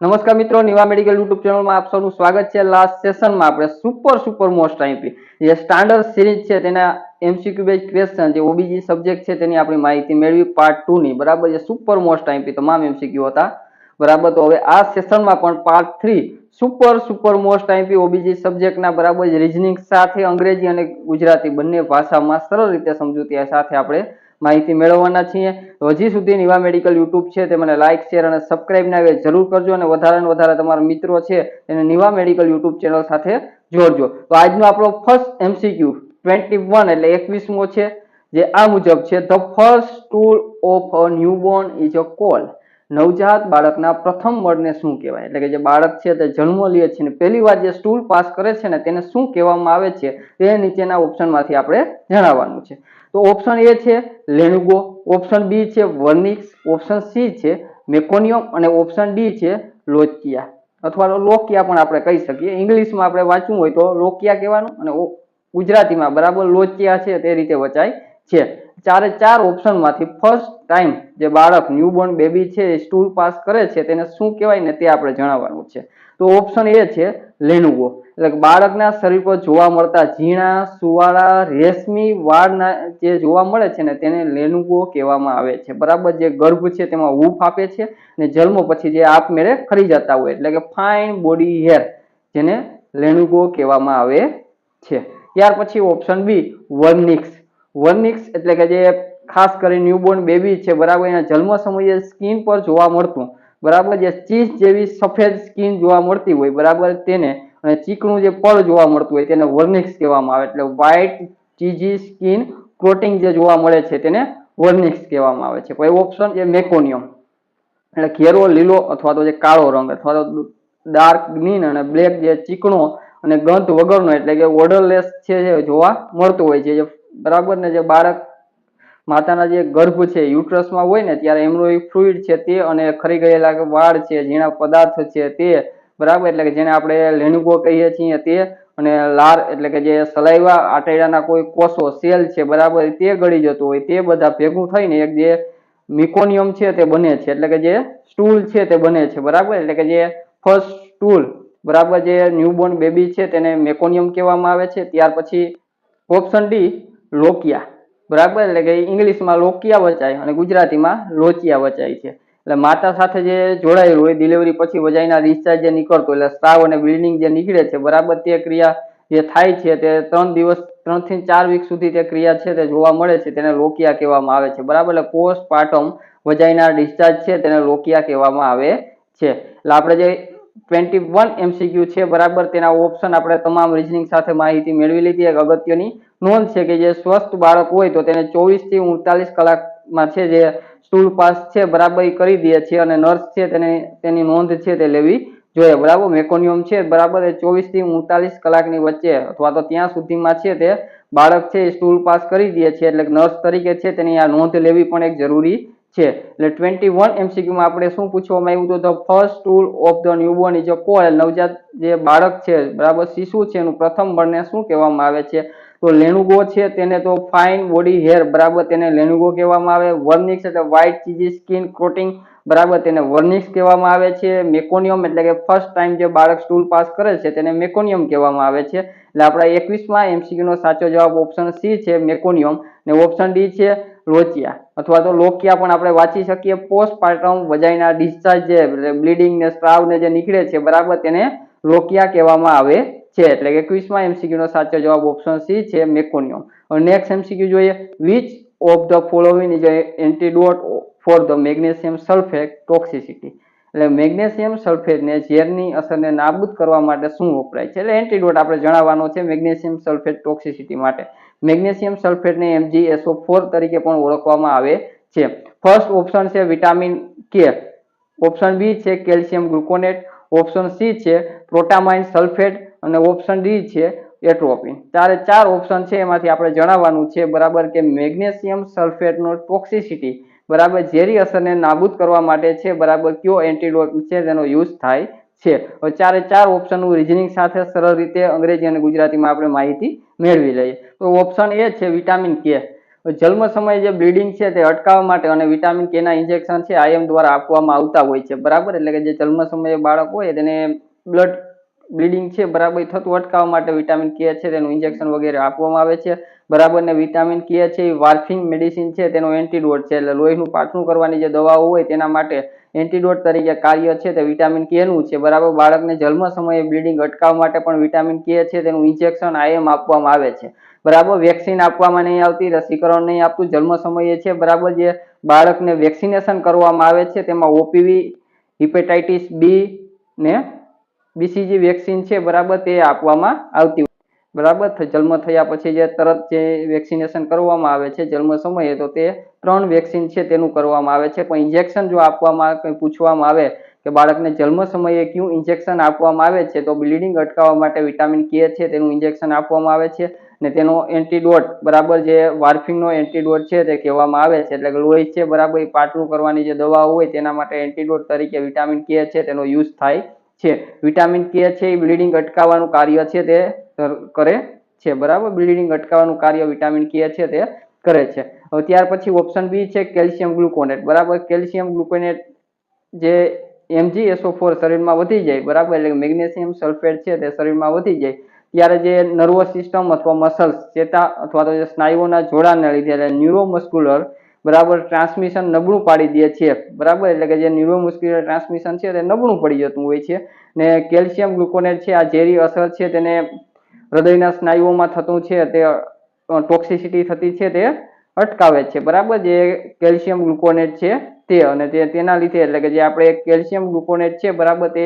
નમસ્કાર મિત્રો, Niva medical YouTube ચેનલમાં આપ સૌનું સ્વાગત છે। લાસ્ટ સેશનમાં આપણે સુપર મોસ્ટ આઈપી જે સ્ટાન્ડર્ડ સિરીઝ છે તેના એમસીક્યુ બેઝ ક્વેશ્ચન જે ઓબીજી સબ્જેક્ટ છે તેની આપણી માહિતી મેળવી પાર્ટ 2 ની બરાબર। જે સુપર મોસ્ટ આઈપી તમામ એમસીક્યુ હતા બરાબર। તો હવે આ સેશનમાં પણ part 3 super most IP OBG સબ્જેક્ટના બરાબર રીઝનિંગ સાથે અંગ્રેજી અને ગુજરાતી બંને ભાષામાં સરળ રીતે સમજૂતી સાથે આપણે માહિતી મેળવવાના છીએ। તો હજી સુધી નિવા મેડિકલ યુટ્યુબ છે તે મને લાઈક શેર અને સબસ્ક્રાઇબ ના જરૂર કરજો અને વધારે ને વધારે તમારા મિત્રો છે એને નિવા મેડિકલ યુટ્યુબ ચેનલ સાથે જોડજો। તો આજનો આપણો ફર્સ્ટ એમસીક્યુ 21 એટલે 21મો છે, જે આ મુજબ છે। The first stool of a newborn is a call. નવજાત બાળકના પ્રથમ મળને શું કહેવાય? એટલે કે જે બાળક છે તે જન્મ લે છે ને પહેલી વાર જે સ્ટૂલ પાસ કરે છે ને તેને શું કહેવામાં આવે છે તે નીચેના ઓપ્શનમાંથી આપણે જણાવવાનું છે। તો ઓપ્શન એ છે લેનુગો, ઓપ્શન બી છે વર્નિક્સ, ઓપ્શન સી છે મેકોનિયમ અને ઓપ્શન ડી છે લોચિયા અથવા તો લોકિયા પણ આપણે કહી શકીએ। ઇંગ્લિશમાં આપણે વાંચવું હોય તો લોકિયા કહેવાનું અને ગુજરાતીમાં બરાબર લોચિયા છે તે રીતે વચાય છે। ચારે ચાર ઓપ્શનમાંથી ફર્સ્ટ ટાઈમ જે બાળક ન્યૂબોર્ન બેબી છે એ સ્ટૂલ પાસ કરે છે તેને શું કહેવાય ને તે આપણે જણાવવાનું છે। તો ઓપ્શન એ છે લેનુગો, એટલે બાળકના શરીર પર જોવા મળતા ઝીણા સુવાળા રેશમી વાળના જે જોવા મળે છે ને તેને લેનુગો કહેવામાં આવે છે બરાબર। જે ગર્ભ છે તેમાં હૂંફ આપે છે ને જન્મ પછી જે આપમેળે ખરી જતા હોય એટલે કે ફાઇન બોડી હેર જેને લેનુગો કહેવામાં આવે છે। ત્યાર પછી ઓપ્શન બી વર્નિક્સ, વર્નિક્સ એટલે કે જે ખાસ કરી ન્યૂબોર્ન બેબી છે બરાબર એના જન્મ સમયે સ્કિન પર જોવા મળતું બરાબર જે ચીઝ જેવી સફેદ સ્કિન જોવા મળતી હોય બરાબર તેને અને ચીકણું જે પડ જોવા મળતું હોય તેને વર્નિક્સ કહેવામાં આવે। એટલે વ્હાઇટ ચીઝી સ્કિન કોટિંગ જે જોવા મળે છે તેને વર્નિક્સ કહેવામાં આવે છે। કોઈ ઓપ્શન જે મેકોનિયમ એટલે ઘેરો લીલો અથવા તો જે કાળો રંગ અથવા તો ડાર્ક ગ્રીન અને બ્લેક જે ચીકણો અને ગંધ વગરનો એટલે કે ઓડરલેસ છે જોવા મળતું હોય છે બરાબર। ને જે બાળક માતાના જે ગર્ભ છે યુટ્રસમાં હોય ને ત્યારે એમનું ફ્લુઇડ છે તે અને ખરી ગયેલા વાળ છે ઝીણા પદાર્થ છે તે બરાબર એટલે કે જેને આપણે લેનુગો કહીએ છીએ તે અને લાર એટલે કે જે સલાઈવા આંતરડાના કોઈ કોષો સેલ છે બરાબર તે ગળી જતું હોય તે બધા ભેગું થઈને એક જે મિકોનિયમ છે તે બને છે એટલે કે જે સ્ટૂલ છે તે બને છે બરાબર। એટલે કે જે ફર્સ્ટ સ્ટૂલ બરાબર જે ન્યૂબોર્ન બેબી છે તેને મેકોનિયમ કહેવામાં આવે છે। ત્યાર પછી ઓપ્શન ડી લોકિયા બરાબર એટલે કે ઇંગ્લિશમાં લોકિયા વચાય અને ગુજરાતીમાં લોચિયા વચાય છે। એટલે માતા સાથે જે જોડાયેલું હોય ડિલિવરી પછી વજાઈના ડિસ્ચાર્જ જે નીકળતો એટલે સ્ત્રાવ અને બ્લીડિંગ જે નીકળે છે બરાબર તે ક્રિયા જે થાય છે તે 3 થી 4 વીક સુધી તે ક્રિયા છે તે જોવા મળે છે તેને લોકિયા કહેવામાં આવે છે બરાબર। એટલે પોસ્ટપાર્ટમ વજાઈના ડિસ્ચાર્જ છે તેને લોકિયા કહેવામાં આવે છે। એટલે આપણે જે 21 એમસીક્યુ છે બરાબર તેના ઓપ્શન આપણે તમામ રીઝનિંગ સાથે માહિતી મેળવી લીધી। એક અગત્યની નોંધ છે કે જે સ્વસ્થ બાળક હોય તો તેને 24 થી 48 કલાકમાં છે જે સ્ટૂલ પાસ છે બરાબર એ કરી દે છે અને નર્સ છે તેની નોંધ છે તે લેવી જોઈએ બરાબર। મેકોનિયમ છે બરાબર એ 24 થી 48 કલાકની વચ્ચે અથવા તો ત્યાં સુધીમાં છે તે બાળક છે સ્ટૂલ પાસ કરી દે છે એટલે નર્સ તરીકે છે તેની આ નોંધ લેવી પણ એક જરૂરી છે। એટલે 21 એમસીક્યુમાં આપણે શું પૂછવામાં આવ્યું હતું? The first stool of the newborn is a call. નવજાત જે બાળક છે બરાબર શિશુ છે એનું પ્રથમ બળને શું કહેવામાં આવે છે? તો લેનુગો છે તેને તો ફાઇન બોડી હેર બરાબર તેને લેનુગો કહેવામાં આવે। વર્નિક્સ એટલે વ્હાઇટ ચીઝી સ્કિન કોટિંગ બરાબર તેને વર્નિક્સ કહેવામાં આવે છે। મેકોનિયમ એટલે કે ફર્સ્ટ ટાઈમ જે બાળક સ્ટૂલ પાસ કરે છે તેને મેકોનિયમ કહેવામાં આવે છે। એટલે આપણા 21માં એમસીક્યુ નો સાચો જવાબ ઓપ્શન સી છે મેકોનિયમ ને ઓપ્શન ડી છે લોચિયા અથવા તો લોકિયા પણ આપણે વાંચી શકીએ। પોસ્ટપાર્ટમ વજાઈના ડિસ્ચાર્જ જે બ્લીડિંગ ને સ્ત્રાવ ને જે નીકળે છે બરાબર તેને લોકિયા કહેવામાં આવે છે। એટલે કે 21માં એમસીક્યુ નો સાચો જવાબ ઓપ્શન સી છે મેકોનિયમ। હવે નેક્સ્ટ એમસીક્યુ જોઈએ, which of the following is antidote for the magnesium sulphate toxicity. એટલે મેગ્નેશિયમ સલ્ફેટને ઝેરની અસરને નાબૂદ કરવા માટે શું વપરાય છે? એટલે એન્ટીડોટ આપણે જણાવવાનો છે મેગ્નેશિયમ સલ્ફેટ ટોક્સિસિટી માટે। મેગ્નેશિયમ સલ્ફેટને MgSO4 તરીકે પણ ઓળખવામાં આવે છે। ફર્સ્ટ ઓપ્શન છે વિટામિન કે, ઓપ્શન બી છે કેલ્શિયમ ગ્લુકોનેટ, ઓપ્શન સી છે પ્રોટામાઇન સલ્ફેટ અને ઓપ્શન ડી છે એટ્રોપિન। ચારે ચાર ઓપ્શન છે એમાંથી આપણે જણાવવાનું છે બરાબર કે મેગ્નેશિયમ સલ્ફેટનો ટોક્સિસિટી બરાબર ઝેરી અસરને નાબૂદ કરવા માટે છે બરાબર કયો એન્ટીડોટ છે તેનો યુઝ થાય છે। હવે ચારે ચાર ઓપ્શનનું રીઝનિંગ સાથે સરળ રીતે અંગ્રેજી અને ગુજરાતીમાં આપણે માહિતી મેળવી લઈએ। તો ઓપ્શન એ છે વિટામિન કે જન્મ સમયે જે બ્લીડિંગ છે તે અટકાવવા માટે અને વિટામિન કે ના ઇન્જેક્શન છે આઈએમ દ્વારા આપવામાં આવતા હોય છે, બરાબર. એટલે કે જે જન્મ સમયે બાળક હોય તેને બ્લડ બ્લીડિંગ છે બરાબર થતું અટકાવવા માટે વિટામિન કે છે તેનું ઇન્જેક્શન વગેરે આપવામાં આવે છે, બરાબર. ને વિટામિન કે છે એ વાર્ફિંગ મેડિસિન છે તેનો એન્ટીડોટ છે, એટલે લોહીનું પાતળું કરવાની જે દવાઓ હોય તેના માટે એન્ટીડોટ તરીકે કાર્ય છે તે વિટામિન કે નું છે, બરાબર. બાળકને જન્મ સમયે બ્લીડિંગ અટકાવવા માટે પણ વિટામિન કે છે તેનું ઇન્જેક્શન આઈએમ આપવામાં આવે છે, બરાબર. વેક્સિન આપવામાં નહીં આવતી, રસીકરણ નહીં આપતું, જન્મ સમયે છે બરાબર. જે બાળકને વેક્સિનેશન કરવામાં આવે છે તેમાં ઓપીવી, હિપેટાઇટિસ બી ને બીસીજી વેક્સિન છે બરાબર તે આપવામાં આવતી, બરાબર. જન્મ થયા પછી જે તરત જે વેક્સિનેશન કરવામાં આવે છે જન્મ સમયે તો તે 3 વેક્સિન છે તેનું કરવામાં આવે છે. પણ ઇન્જેક્શન જો આપવામાં કંઈ પૂછવામાં આવે કે બાળકને જન્મ સમયે કયું ઇન્જેક્શન આપવામાં આવે છે તો બ્લીડિંગ અટકાવવા માટે વિટામિન કે છે તેનું ઇન્જેક્શન આપવામાં આવે છે, ને તેનો એન્ટીડોટ બરાબર જે વાર્ફિંગનો એન્ટીડોટ છે તે કહેવામાં આવે છે, એટલે કે લોહી છે બરાબર એ પાતળું કરવાની જે દવાઓ હોય તેના માટે એન્ટીડોટ તરીકે વિટામિન કે છે તેનો યુઝ થાય છે. વિટામિન કે છે એ બ્લીડિંગ અટકાવવાનું કાર્ય છે તે કરે છે, બરાબર. બ્લીડિંગ અટકાવવાનું કાર્ય વિટામિન કે છે તે કરે છે. હવે ત્યાર પછી ઓપ્શન બી છે કેલ્શિયમ ગ્લુકોનેટ, બરાબર. કેલ્શિયમ ગ્લુકોનેટ જે MgSO4 શરીરમાં વધી જાય, બરાબર, એટલે મેગ્નેશિયમ સલ્ફેટ છે તે શરીરમાં વધી જાય ત્યારે જે નર્વસ સિસ્ટમ અથવા મસલ્સ ચેતા અથવા તો જે સ્નાયુઓના જોડાણને લીધે એટલે ન્યુરોમસ્ક્યુલર બરાબર ટ્રાન્સમિશન નબળું પાડી દે છે, બરાબર. એટલે કે જે ન્યુરોમસ્ક્યુલર ટ્રાન્સમિશન છે તે નબળું પડી જતું હોય છે, ને કેલ્શિયમ ગ્લુકોનેટ છે આ ઝેરી અસર છે તેને હૃદયના સ્નાયુઓમાં થતું છે તે ટોક્સિસિટી થતી છે તે અટકાવે છે, બરાબર. જે કેલ્શિયમ ગ્લુકોનેટ છે તે અને તેના લીધે એટલે કે જે આપણે કેલ્શિયમ ગ્લુકોનેટ છે બરાબર તે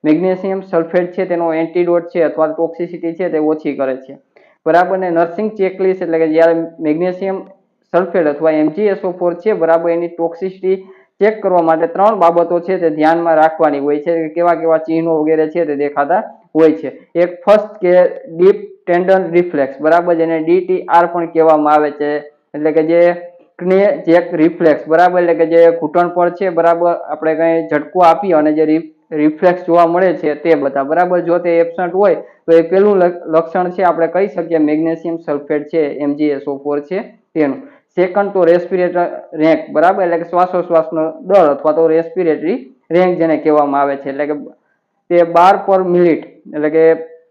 મેગ્નેશિયમ સલ્ફેટ છે તેનો એન્ટીડોટ છે અથવા ટોક્સિસિટી છે તે ઓછી કરે છે, બરાબર. ને નર્સિંગ ચેકલિસ્ટ એટલે કે જ્યારે મેગ્નેશિયમ સલ્ફેટ અથવા MgSO4 છે બરાબર એની ટોક્સિસિટી ચેક કરવા માટે 3 બાબતો છે તે ધ્યાનમાં રાખવાની હોય છે, કેવા કેવા ચિહ્નો વગેરે છે તે દેખાતા હોય છે. એક ફર્સ્ટ કે ડીપ ટેન્ડન રિફ્લેક્સ, બરાબર, જેને DTR પણ કહેવામાં આવે છે, એટલે કે જે ક્ને જેક રિફ્લેક્સ, બરાબર. એટલે કે જે ઘૂંટણ પર છે બરાબર આપણે કઈ ઝટકો આપીએ અને જે રિફ્લેક્સ જોવા મળે છે તે બધા, બરાબર. જો તે એબસન્ટ હોય તો એ પેલું લક્ષણ છે આપણે કહી શકીએ મેગ્નેશિયમ સલ્ફેટ છે MgSO4 છે તેનું. સેકન્ડ તો રેસ્પિરેટર રેન્ક, બરાબર, એટલે કે શ્વાસોશ્વાસનો દર અથવા તો રેસ્પિરેટરી રેન્ક જેને કહેવામાં આવે છે, એટલે કે તે 12 પર મિનિટ એટલે કે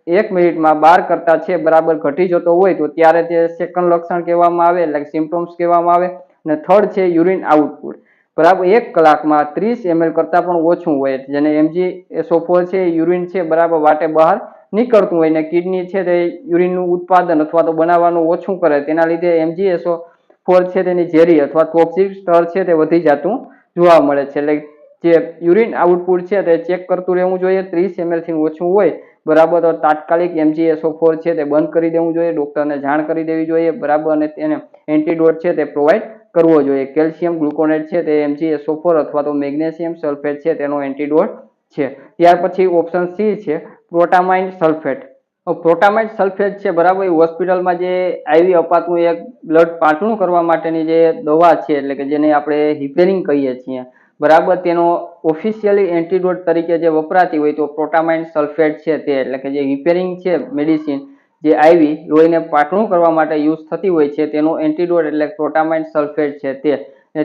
1 મિનિટમાં 12 કરતા છે બરાબર ઘટી જતો હોય તો ત્યારે તે સેકન્ડ લક્ષણ કહેવામાં આવે, એટલે કે સિમ્પટમ્સ કહેવામાં આવે. અને થર્ડ છે યુરિન આઉટપુટ, બરાબર. 1 કલાકમાં 30 ml કરતા પણ ઓછું હોય, જેને MgSO4 છે યુરિન છે બરાબર વાટે બહાર નીકળતું હોય ને કિડની છે તે યુરિનનું ઉત્પાદન અથવા તો બનાવવાનું ઓછું કરે, તેના લીધે MgSO4 છે તેની ઝેરી અથવા ટોક્સિક સ્તર છે તે વધી જતું જોવા મળે છે. એટલે જે યુરિન આઉટપુટ છે તે ચેક કરતું રહેવું જોઈએ, 30 ml થી ઓછું હોય બરાબર તો તાત્કાલિક MgSO4 છે તે બંધ કરી દેવું જોઈએ, ડોક્ટરને જાણ કરી દેવી જોઈએ, બરાબર. અને તેને એન્ટીડોટ છે તે પ્રોવાઈડ કરવો જોઈએ. કેલ્શિયમ ગ્લુકોનેટ છે તે MgSO4 અથવા તો મેગ્નેશિયમ સલ્ફેટ છે તેનો એન્ટીડોટ છે. ત્યાર પછી ઓપ્શન સી છે પ્રોટામાઇન સલ્ફેટ. પ્રોટામાઇન સલ્ફેટ છે બરાબર એ હોસ્પિટલમાં જે આઈવી અપાતું એક બ્લડ પાતળું કરવા માટેની જે દવા છે એટલે કે જેને આપણે હિપેરિંગ કહીએ છીએ, બરાબર. તેનો ઓફિશિયલી એન્ટીડોટ તરીકે જે વપરાતી હોય તો પ્રોટામાઇન સલ્ફેટ છે તે, એટલે કે જે હિપેરિંગ છે મેડિસિન જે આઈવી લોહીને પાતળું કરવા માટે યુઝ થતી હોય છે તેનો એન્ટીડોટ એટલે પ્રોટામાઇન સલ્ફેટ છે તે.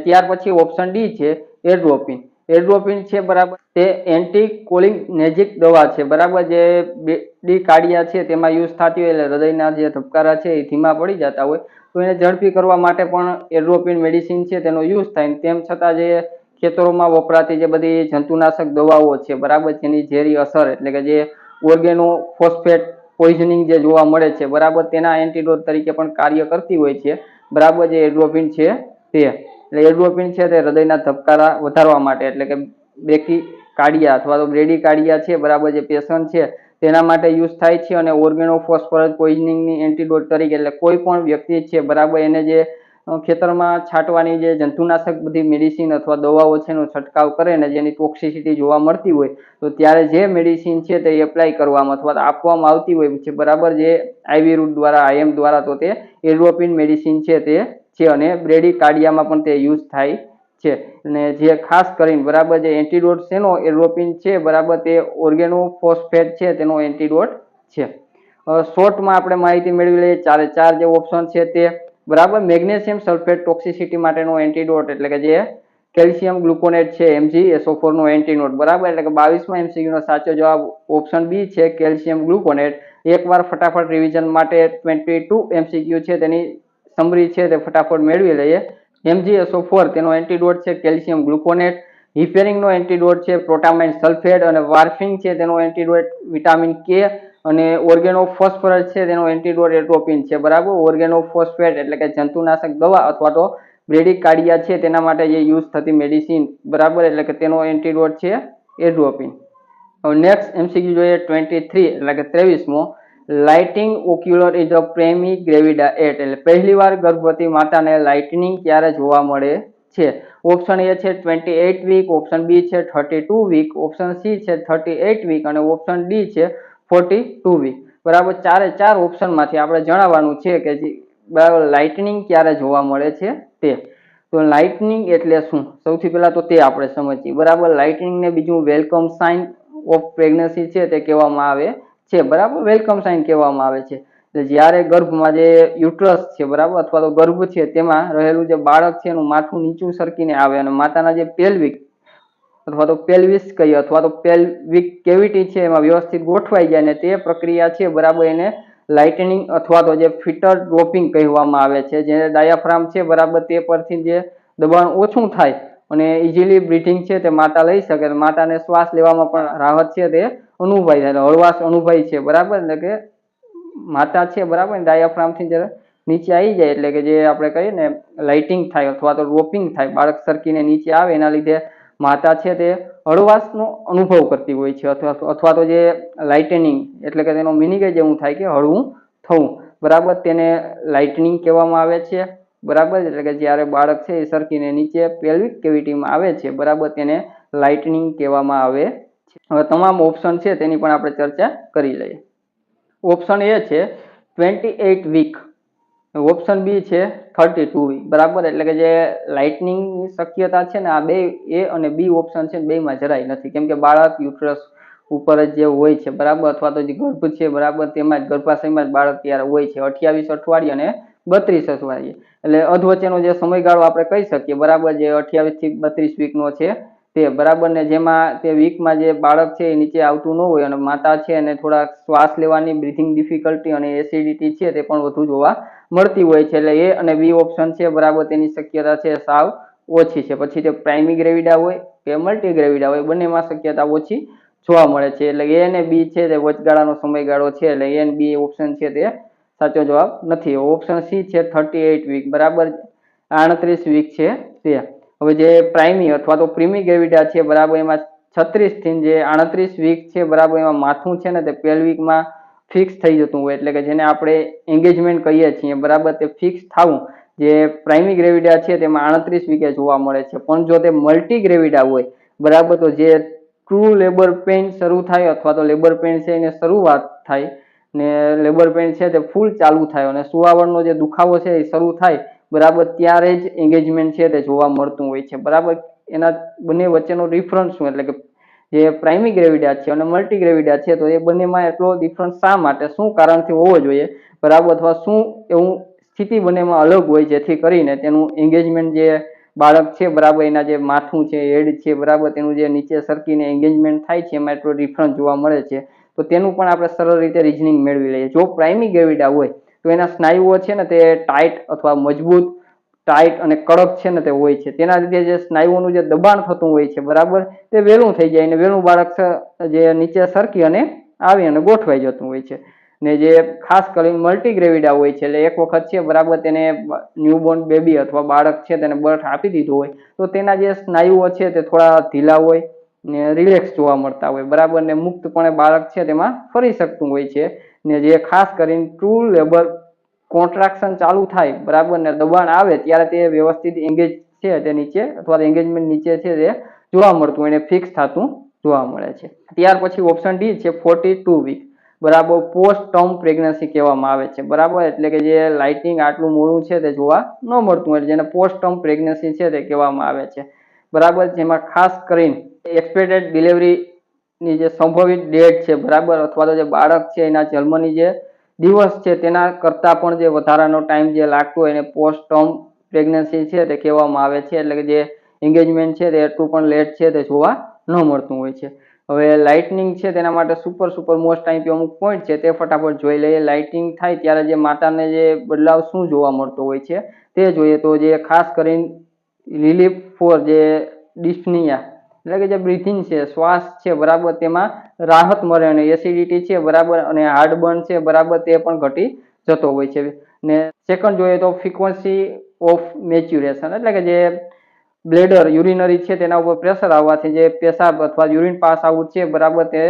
ત્યાર પછી ઓપ્શન ડી છે એડ્રોપિન. એડ્રોપિન છે બરાબર તે એન્ટીકોલિનેજિક દવા છે, બરાબર. જે ડી કાર્ડિયા છે તેમાં યુઝ થતી હોય એટલે હૃદયના જે ધબકારા છે એ ધીમા પડી જતા હોય તો એને ઝડપી કરવા માટે પણ એડ્રોપિન મેડિસિન છે તેનો યુઝ થાય. તેમ છતાં જે ખેતરોમાં વપરાતી જે બધી જંતુનાશક દવાઓ છે બરાબર જેની ઝેરી અસર એટલે કે જે ઓર્ગેનો ફોસ્ફેટ પોઈઝનિંગ જે જોવા મળે છે બરાબર તેના એન્ટીડોટ તરીકે પણ કાર્ય કરતી હોય છે, બરાબર. જે એડ્રોપિન છે તે, એટલે એડ્રોપિન છે તે હૃદયના ધબકારા વધારવા માટે એટલે કે બ્રેકી કાર્ડિયા અથવા તો બ્રેડી કાર્ડિયા છે બરાબર જે પેશન્ટ છે તેના માટે યુઝ થાય છે. અને ઓર્ગેનો ફોસ્ફરસ પોઈઝનિંગની એન્ટીડોટ તરીકે એટલે કોઈ પણ વ્યક્તિ છે બરાબર એને જે ખેતરમાં છાંટવાની જે જંતુનાશક બધી મેડિસિન અથવા દવાઓ છે એનો છંટકાવ કરે ને જેની ટોક્સિસિટી જોવા મળતી હોય તો ત્યારે જે મેડિસિન છે તે એપ્લાય કરવામાં અથવા આપવામાં આવતી હોય છે બરાબર જે આઈવી રૂટ દ્વારા આઈએમ દ્વારા તો તે એડ્રોપિન મેડિસિન છે તે છે. અને બ્રેડી કાર્ડિયામાં પણ તે યુઝ થાય છે. અને જે ખાસ કરીને બરાબર જે એન્ટીડોટ છે નો એડ્રોપિન છે બરાબર તે ઓર્ગેનો ફોસ્ફેટ છે તેનો એન્ટીડોટ છે. શોર્ટમાં આપણે માહિતી મેળવી લઈએ ચારે ચાર જે ઓપ્શન છે તે બરાબર. મેગ્નેશિયમ સલ્ફેટ ટોક્સિસિટી માટેનો એન્ટીડોટ એટલે કે જે કેલ્શિયમ ગ્લુકોનેટ છે MgSO4 નો એન્ટીડોટ, બરાબર. એટલે કે 22મા MCQ નો સાચો જવાબ ઓપ્શન બી છે કેલ્શિયમ ગ્લુકોનેટ. એકવાર ફટાફટ રિવિઝન માટે 22 MCQ છે તેની સમરી છે તે ફટાફટ મેળવી લઈએ. MgSO4 તેનો એન્ટીડોટ છે કેલ્શિયમ ગ્લુકોનેટ. હિફેરિંગ નો એન્ટીડોટ છે પ્રોટામાઇન સલ્ફેટ અને વાર્ફિંગ છે તેનો એન્ટીડોટ વિટામિન કે અને ઓર્ગેનોફોસ્ફરસ છે તેનો એન્ટીડોટ એટ્રોપિન છે, બરાબર. ઓર્ગેનોફોસ્ફેટ એટલે કે જંતુનાશક દવા અથવા તો બ્રેડિકાર્ડિયા છે તેના માટે જે યુઝ થતી મેડિસિન, બરાબર. એટલે કે તેનો એન્ટીડોટ છે એટ્રોપિન. હવે નેક્સ્ટ MCQ જોઈએ 23 એટલે કે 23મો. લાઇટિંગ ઓક્યુલર ઇઝ અ પ્રેમી ગ્રેવિડા એટ એટલે પહેલી વાર ગર્ભવતી માતાને લાઇટનિંગ ક્યારે જોવા મળે છે? ઓપ્શન એ છે 28 વીક, ઓપ્શન બી છે 32 વીક, ઓપ્શન સી છે 38 વીક અને ઓપ્શન ડી છે 42 વીક, બરાબર. ચારે ચાર ઓપ્શન માંથી આપણે જણાવવાનું છે કે બરાબર લાઇટનિંગ ક્યારે જોવા મળે છે તે. તો લાઇટનિંગ એટલે શું? સૌથી પહેલા તો તે આપણે સમજીએ, બરાબર. લાઇટનિંગ ને બીજું વેલકમ સાઇન ઓફ પ્રેગ્નન્સી છે તે કહેવામાં આવે છે, બરાબર. વેલકમ સાઇન કહેવામાં આવે છે. જ્યારે ગર્ભમાં જે યુટ્રસ છે, બરાબર, અથવા તો ગર્ભ છે તેમાં રહેલું જે બાળક છે એનું માથું નીચું સરકીને આવે અને માતાના જે પેલ્વિક અથવા તો પેલ્વિસ કહીએ અથવા તો પેલ્વિક કેવિટી છે એમાં વ્યવસ્થિત ગોઠવાઈ જાય ને તે પ્રક્રિયા છે, બરાબર, એને લાઇટનિંગ અથવા તો જે ફિટર ડ્રોપિંગ કહેવામાં આવે છે. જે ડાયાફ્રામ છે, બરાબર, તે પરથી જે દબાણ ઓછું થાય અને ઇઝીલી બ્રીથિંગ છે તે માતા લઈ શકે, માતાને શ્વાસ લેવામાં પણ રાહત છે તે અનુભવાય થાય, હળવાશ અનુભવાય છે, બરાબર. એટલે કે માતા છે, બરાબર, ડાયાફ્રામ થી જરા નીચે આવી જાય એટલે કે જે આપણે કહીએ ને લાઇટિંગ થાય અથવા તો ડ્રોપિંગ થાય, બાળક સરકીને નીચે આવે, એના લીધે માતા છે તે હળવાશનો અનુભવ કરતી હોય છે અથવા તો જે લાઇટનિંગ એટલે કે તેનો મિનિંગ જ એવું થાય કે હળવું થવું, બરાબર. તેને લાઇટનિંગ કહેવામાં આવે છે, બરાબર. એટલે કે જ્યારે બાળક છે એ સરકીને નીચે પેલ્વિક કેવિટીમાં આવે છે, બરાબર, તેને લાઇટનિંગ કહેવામાં આવે છે. હવે તમામ ઓપ્શન છે તેની પણ આપણે ચર્ચા કરી લઈએ. ઓપ્શન એ છે 28 વીક, ઓપ્શન બી છે 32 વીક, બરાબર. એટલે કે જે લાઇટનિંગની શક્યતા છે ને આ બે એ અને બી ઓપ્શન છે બેમાં જરાય નથી, કેમ કે બાળક યુટ્રસ ઉપર જ જે હોય છે, બરાબર, અથવા તો જે ગર્ભ છે, બરાબર, તેમાં જ ગર્ભાશયમાં જ બાળક ત્યારે હોય છે 28 અઠવાડિયે અને 32 અઠવાડિયે. એટલે અધવચ્ચેનો જે સમયગાળો આપણે કહી શકીએ, બરાબર, જે 28 થી 32 વીકનો છે તે, બરાબર. ને જેમાં તે વીકમાં જે બાળક છે એ નીચે આવતું ન હોય અને માતા છે અને થોડા શ્વાસ લેવાની બ્રીથિંગ ડિફિકલ્ટી અને એસિડિટી છે તે પણ વધુ જોવા મળતી હોય છે. એટલે એ અને બી ઓપ્શન છે, બરાબર, તેની શક્યતા છે સાવ ઓછી છે. પછી તે પ્રાઇમી ગ્રેવિડા હોય કે મલ્ટી ગ્રેવિડા હોય, બંનેમાં શક્યતા ઓછી જોવા મળે છે. એટલે એ અને બી છે તે વચગાળાનો સમયગાળો છે, એટલે એ અને બી ઓપ્શન છે તે સાચો જવાબ નથી. ઓપ્શન સી છે 38 વીક, બરાબર, 38 વીક છે તે. હવે જે પ્રાઇમી અથવા તો પ્રીમી ગ્રેવિડા છે, બરાબર, એમાં 36 થી જે 38 વીક છે, બરાબર, એમાં માથું છે ને તે પેલ્વિકમાં ફિક્સ થઈ જતું હોય, એટલે કે જેને આપણે એન્ગેજમેન્ટ કહીએ છીએ, બરાબર, તે ફિક્સ થવું જે પ્રાઇમી ગ્રેવિડા છે તેમાં 38 વીકે જોવા મળે છે. પણ જો તે મલ્ટી ગ્રેવિડા હોય, બરાબર, તો જે ટ્રુ લેબર પેઇન શરૂ થાય અથવા તો લેબર પેઇન છે એને શરૂઆત થાય ને લેબર પેઇન છે તે ફૂલ ચાલુ થાય અને સુવાવડનો જે દુખાવો છે એ શરૂ થાય, બરાબર, ત્યારે જ એન્ગેજમેન્ટ છે તે જોવા મળતું હોય છે, બરાબર. એના બંને વચ્ચેનો ડિફરન્સ શું એટલે કે જે પ્રાઇમી ગ્રેવિડા છે અને મલ્ટી ગ્રેવિડા છે તો એ બંનેમાં એટલો ડિફરન્સ શા માટે, શું કારણથી હોવો જોઈએ, બરાબર, અથવા શું એવું સ્થિતિ બંનેમાં અલગ હોય જેથી કરીને તેનું એન્ગેજમેન્ટ જે બાળક છે, બરાબર, એના જે માથું છે, હેડ છે, બરાબર, તેનું જે નીચે સરકીને એન્ગેજમેન્ટ થાય છે એમાં એટલો ડિફરન્સ જોવા મળે છે. તો તેનું પણ આપણે સરળ રીતે રિઝનિંગ મેળવી લઈએ. જો પ્રાઇમી ગ્રેવિડા હોય તો એના સ્નાયુઓ છે ને તે ટાઈટ અથવા મજબૂત, ટાઈટ અને કડક છે ને તે હોય છે. તેના લીધે જે સ્નાયુઓનું જે દબાણ થતું હોય છે, બરાબર, તે વહેલું થઈ જાય અને વહેલું બાળક જે નીચે સરકી અને આવી અને ગોઠવાઈ જતું હોય છે. ને જે ખાસ કરીને મલ્ટી ગ્રેવિડા હોય છે એટલે એક વખત છે, બરાબર, તેને ન્યૂબોર્ન બેબી અથવા બાળક છે તેને બર્થ આપી દીધું હોય તો તેના જે સ્નાયુઓ છે તે થોડા ઢીલા હોય ને રિલેક્સ જોવા મળતા હોય, બરાબર, ને મુક્તપણે બાળક છે તેમાં ફરી શકતું હોય છે. ને જે ખાસ કરીને ટ્રુ લેબર કોન્ટ્રાક્શન ચાલુ થાય, બરાબર, ને દબાણ આવે ત્યારે તે વ્યવસ્થિત એંગેજ છે તે નીચે અથવા એંગેજમેન્ટ નીચે છે તે જોવા મળતું એને ફિક્સ થતું જોવા મળે છે. ત્યાર પછી ઓપ્શન ડી છે 42 વીક, બરાબર, પોસ્ટ ટર્મ પ્રેગ્નન્સી કહેવામાં આવે છે, બરાબર. એટલે કે જે લાઇટિંગ આટલું મોડું છે તે જોવા ન મળતું એટલે જેને પોસ્ટ ટર્મ પ્રેગ્નન્સી છે તે કહેવામાં આવે છે, બરાબર. જેમાં ખાસ કરીને એક્સપેક્ટેડ ડિલિવરી ની જે સંભવિત ડેટ છે, બરાબર, અથવા તો જે બાળક છે એના જન્મની જે દિવસ છે તેના કરતાં પણ જે વધારાનો ટાઈમ જે લાગતો હોય એને પોસ્ટ ટર્મ પ્રેગ્નન્સી છે તે કહેવામાં આવે છે. એટલે કે જે એન્ગેજમેન્ટ છે તે એટલું પણ લેટ છે તે જોવા ન મળતું હોય છે. હવે લાઇટનિંગ છે તેના માટે સુપર મોસ્ટ આઈપી અમુક પોઈન્ટ છે તે ફટાફટ જોઈ લઈએ. લાઇટિંગ થાય ત્યારે જે માતાને જે બદલાવ શું જોવા મળતો હોય છે તે જોઈએ. તો જે ખાસ કરીને રિલીફ ફોર જે ડિસ્નિયા એટલે કે જે બ્રીથિંગ છે, શ્વાસ છે બરાબર, તેમાં રાહત મળે અને એસિડિટી છે બરાબર અને હાર્ટબર્ન છે બરાબર તે પણ ઘટી જતો હોય છે. ને સેકન્ડ જોઈએ તો ફ્રીક્વન્સી ઓફ મેચ્યુરેશન એટલે કે જે બ્લેડર યુરિનરી છે તેના ઉપર પ્રેશર આવવાથી જે પેશાબ અથવા યુરિન પાસ આઉટ છે બરાબર તે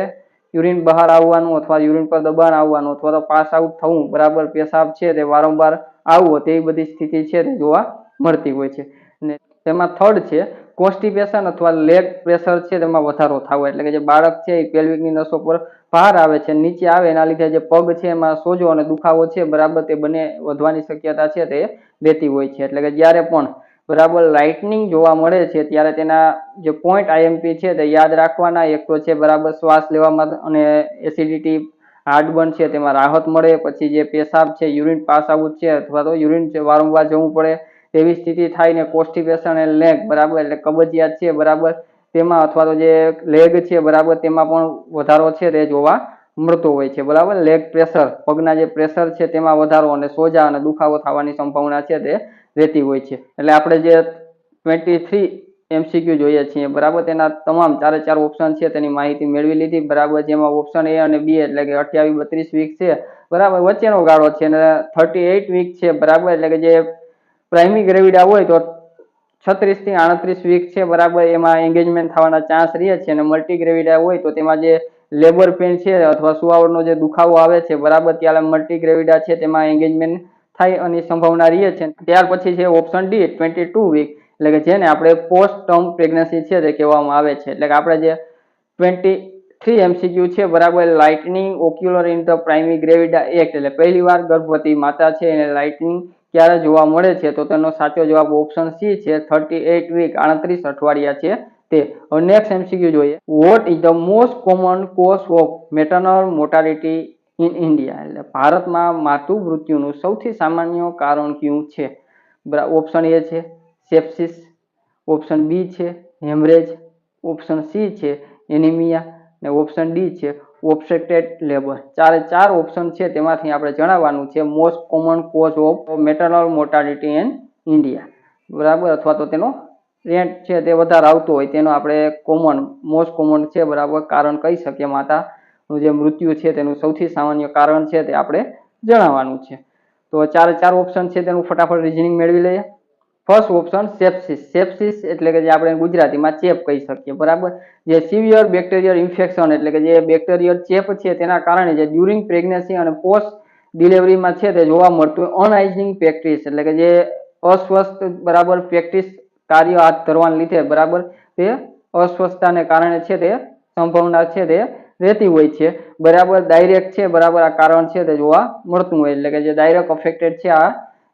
યુરિન બહાર આવવાનું અથવા યુરિન પર દબાણ આવવાનું અથવા તો પાસ આઉટ થવું બરાબર, પેશાબ છે તે વારંવાર આવવો તેવી બધી સ્થિતિ છે તે જોવા મળતી હોય છે. ને તેમાં થર્ડ છે કોન્સ્ટિપેશન અથવા લેગ પ્રેશર છે તેમાં વધારો થવો એટલે કે જે બાળક છે એ પેલ્વિકની નસો પર ભાર આવે છે, નીચે આવે એના લીધે જે પગ છે એમાં સોજો અને દુખાવો છે બરાબર તે બંને વધવાની શક્યતા છે તે રહેતી હોય છે. એટલે કે જ્યારે પણ બરાબર લાઇટનિંગ જોવા મળે છે ત્યારે તેના જે પોઈન્ટ આઈએમપી છે તે યાદ રાખવાના. એક તો છે બરાબર શ્વાસ લેવામાં અને એસિડિટી, હાર્ટબર્ન છે તેમાં રાહત મળે, પછી જે પેશાબ છે યુરિન પાસ આઉટ છે અથવા તો યુરિન વારંવાર જવું પડે તેવી સ્થિતિ થાય. ને કોન્સ્ટિપેશન અને લેગ બરાબર એટલે કબજિયાત છે બરાબર તેમાં અથવા તો જે લેગ છે બરાબર તેમાં પણ વધારો છે તે જોવા મળતો હોય છે બરાબર. લેગ પ્રેશર, પગના જે પ્રેશર છે તેમાં વધારો અને સોજા અને દુખાવો થવાની સંભાવના છે તે રહેતી હોય છે. એટલે આપણે જે 23 MCQ જોઈએ છીએ બરાબર તેના તમામ ચારે ઓપ્શન છે તેની માહિતી મેળવી લીધી બરાબર. જેમાં ઓપ્શન એ અને બી એટલે કે 28-32 વીક છે બરાબર વચ્ચેનો ગાળો છે અને 38 વીક છે બરાબર એટલે કે જે પ્રાઇમરી ગ્રેવિડા હોય તો 36 થી 38 વીક છે બરાબર એમાં એન્ગેજમેન્ટ થવાના ચાન્સ રહે છે. અને મલ્ટી ગ્રેવિડા હોય તો તેમાં જે લેબર પેન છે અથવા સુવાવડનો જે દુખાવો આવે છે બરાબર ત્યારે મલ્ટી ગ્રેવિડા છે તેમાં એન્ગેજમેન્ટ થાય અને સંભાવના રહે છે. ત્યાર પછી છે ઓપ્શન ડી 22 વીક એટલે કે જેને આપણે પોસ્ટ ટર્મ પ્રેગ્નન્સી છે તે કહેવામાં આવે છે. એટલે કે આપણે જે 23 MCQ છે બરાબર lightening ocular in the primary gravida act એટલે પહેલી વાર ગર્ભવતી માતા છે એને લાઇટનિંગ ક્યારે જોવા મળે છે તો તેનો સાચો જવાબ ઓપ્શન સી છે 38 વીક 38 અઠવાડિયા છે તે. હવે નેક્સ્ટ MCQ જોઈએ. What is the most common cause of maternal mortality in India એટલે ભારતમાં માતૃ મૃત્યુનું સૌથી સામાન્ય કારણ કયું છે? ઓપ્શન એ છે સેપ્સિસ, ઓપ્શન બી છે હેમરેજ, ઓપ્શન સી છે એનિમિયા અને ઓપ્શન ડી છે ઓબ્સ્ટ્રક્ટેડ લેબર. ચાર ઓપ્શન છે તેમાંથી આપણે જણાવવાનું છે most common cause of maternal mortality in India બરાબર અથવા તો તેનો રેન્ટ છે તે વધારે આવતો હોય તેનો આપણે મોસ્ટ કોમન છે બરાબર કારણ કહી શકીએ. માતાનું જે મૃત્યુ છે તેનું સૌથી સામાન્ય કારણ છે તે આપણે જણાવવાનું છે. તો ચાર ઓપ્શન છે તેનું ફટાફટ રિઝનિંગ મેળવી લઈએ. First option sepsis. સેપ્સિસ એટલે કે જે આપણે ગુજરાતીમાં ચેપ કહી શકીએ બરાબર. જે સિવિયર બેક્ટેરિયલ ઇન્ફેક્શન એટલે કે જે બેક્ટેરિયલ ચેપ છે તેના કારણે જે ડ્યુરિંગ પ્રેગ્નન્સી અને પોસ્ટ ડિલિવરીમાં છે તે જોવા મળતું અનહાઇજિનિક પ્રેક્ટિસ એટલે કે જે અસ્વસ્થ બરાબર પ્રેક્ટિસ કાર્ય હાથ ધરવાને લીધે બરાબર તે અસ્વસ્થતાને કારણે છે તે સંભાવના છે તે રહેતી હોય છે બરાબર. ડાયરેક્ટ છે બરાબર આ કારણ છે તે જોવા મળતું હોય એટલે કે જે ડાયરેક્ટ અફેક્ટેડ છે આ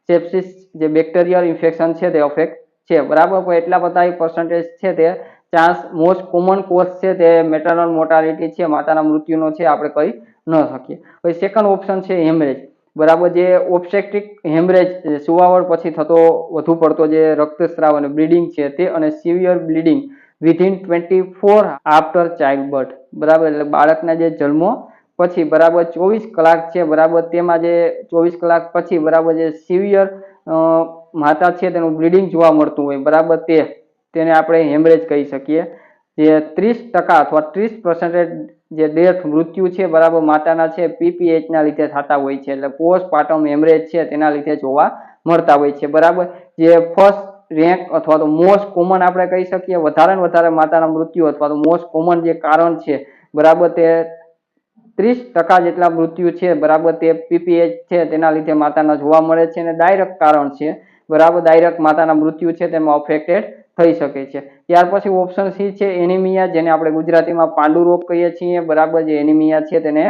સેપ્સિસ જે બેક્ટેરિયલ ઇન્ફેક્શન છે તે અફેક્ટ છે બરાબર. પણ એટલા બધા પર્સન્ટેજ છે તે ચાન્સ મોસ્ટ કોમન કોઝ છે તે મેટર્નલ મોર્ટાલિટી છે માતાના મૃત્યુનો છે આપણે કહી ન શકીએ. પછી સેકન્ડ ઓપ્શન છે હેમરેજ બરાબર. જે ઓબ્સ્ટેટ્રિક હેમરેજ સુવાવડ પછી થતો વધુ પડતો જે રક્તસ્રાવ અને બ્લીડિંગ છે તે અને severe bleeding within 24 after child birth બરાબર એટલે બાળકના જે જન્મો પછી બરાબર 24 કલાક છે બરાબર તેમાં જે 24 કલાક પછી બરાબર જે સિવિયર માતા છે તેનું બ્લીડિંગ જોવા મળતું હોય બરાબર તેને આપણે હેમરેજ કહી શકીએ. જે 30% અથવા 30% જે ડેથ મૃત્યુ છે બરાબર માતાના છે પીપીએચ ના લીધે થતા હોય છે એટલે પોસ્ટપાર્ટમ હેમરેજ છે તેના લીધે જોવા મળતા હોય છે બરાબર. જે ફર્સ્ટ રેન્ક અથવા તો મોસ્ટ કોમન આપણે કહી શકીએ વધારે ને વધારે માતાના મૃત્યુ અથવા તો મોસ્ટ કોમન જે કારણ છે બરાબર તે 30% જેટલા મૃત્યુ છે બરાબર તે પીપીએચ છે તેના લીધે માતાના જોવા મળે છે અને ડાયરેક્ટ કારણ છે બરાબર. ડાયરેક્ટ માતાના મૃત્યુ છે તેમાં અફેક્ટેડ થઈ શકે છે. ત્યાર પછી ઓપ્શન સી છે એનિમિયા જેને આપણે ગુજરાતીમાં પાંડુ રોગ કહીએ છીએ બરાબર. જે એનિમિયા છે તેને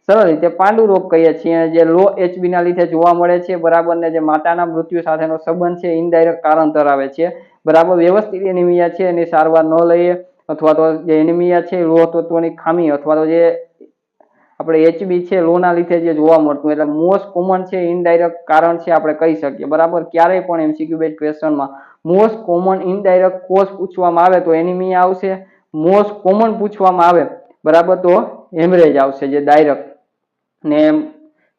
સરળ રીતે પાંડુ રોગ કહીએ છીએ જે લો એચબી ના લીધે જોવા મળે છે બરાબર. ને જે માતાના મૃત્યુ સાથેનો સંબંધ છે ઇનડાયરેક્ટ કારણ ધરાવે છે બરાબર. વ્યવસ્થિત એનિમિયા છે એની સારવાર ન લઈએ અથવા તો જે એનિમિયા છે લોહ તત્વોની ખામી અથવા તો જે આપણે HB છે લોના લીધે જે જોવા મળતું, એટલે મોસ્ટ કોમન છે ઇનડાયરેક્ટ કારણ છે આપણે કહી શકીએ, બરાબર. ક્યારેય પણ MCQ બેઝ ક્વેશ્ચનમાં મોસ્ટ કોમન ઇનડાયરેક્ટ કોઝ પૂછવામાં આવે તો એનિમિયા આવશે. મોસ્ટ કોમન પૂછવામાં આવે, બરાબર, તો હેમરેજ આવશે જે ડાયરેક્ટ. ને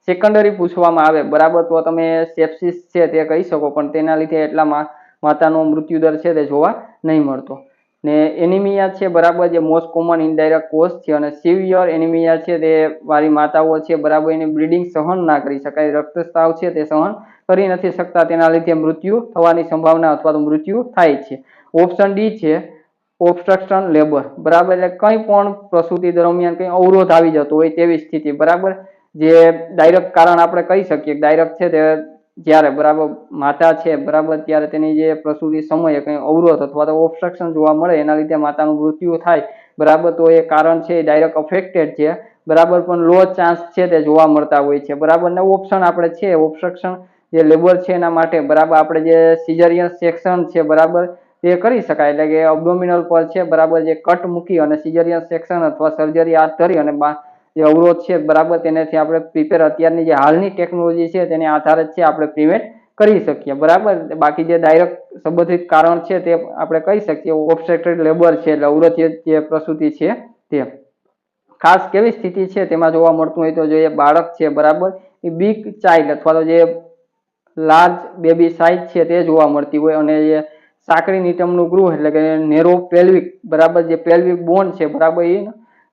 સેકન્ડરી પૂછવામાં આવે, બરાબર, તો તમે સેપ્સિસ છે તે કહી શકો, પણ તેના લીધે એટલા માતાનો મૃત્યુદર છે તે જોવા નહીં મળતો. ને એનિમિયા છે, બરાબર, જે મોસ્ટ કોમન ઇનડાયરેક્ટ કોઝ છે. અને સિવિયર એનિમિયા છે તે વાળી માતાઓ છે, બરાબર, એની બ્લીડિંગ સહન ના કરી શકાય, રક્તસ્રાવ છે તે સહન કરી નથી શકતા, તેના લીધે મૃત્યુ થવાની સંભાવના અથવા તો મૃત્યુ થાય છે. ઓપ્શન ડી છે ઓબ્સ્ટ્રક્શન લેબર, બરાબર, એટલે કંઈ પણ પ્રસૂતિ દરમિયાન કંઈ અવરોધ આવી જતો હોય તેવી સ્થિતિ, બરાબર. જે ડાયરેક્ટ કારણ આપણે કહી શકીએ, ડાયરેક્ટ છે તે જ્યારે, બરાબર, માતા છે, બરાબર, ત્યારે તેની જે પ્રસૂતિ સમયે કંઈ અવરોધ અથવા તો ઓબ્સ્ટ્રક્શન જોવા મળે એના લીધે માતાનું મૃત્યુ થાય, બરાબર, તો એ કારણ છે ડાયરેક્ટ અફેક્ટેડ છે, બરાબર, પણ લો ચાન્સ છે તે જોવા મળતા હોય છે, બરાબર. ને ઓપ્શન આપણે છે ઓબ્સ્ટ્રક્શન જે લેબર છે એના માટે, બરાબર, આપણે જે સિઝરિયન સેક્શન છે, બરાબર, તે કરી શકાય, એટલે કે અબડોમિનલ પર છે, બરાબર, જે કટ મૂકી અને સિઝરિયન સેક્શન અથવા સર્જરી હાથ ધરી અને જે અવરોધ છે, બરાબર, તેનાથી આપણે પ્રિપેર અત્યારની જે હાલની ટેકનોલોજી છે તેની આધારે છે આપણે પ્રિવેન્ટ કરી શકીએ, બરાબર. બાકી જે ડાયરેક્ટ સંબંધિત કારણ છે તે આપણે કહી શકીએ ઓબ્સ્ટ્રક્ટેડ લેબર છે, એટલે અવરોધ જે પ્રસૂતિ છે તે. ખાસ કેવી સ્થિતિ છે તેમાં જોવા મળતું હોય તો જે બાળક છે, બરાબર, એ બિગ ચાઇલ્ડ અથવા તો જે લાર્જ બેબી સાઇઝ છે તે જોવા મળતી હોય, અને જે સાંકડી નિતંબનું ગૃહ એટલે કે નેરો પેલ્વિક, બરાબર, જે પેલ્વિક બોન છે, બરાબર, એ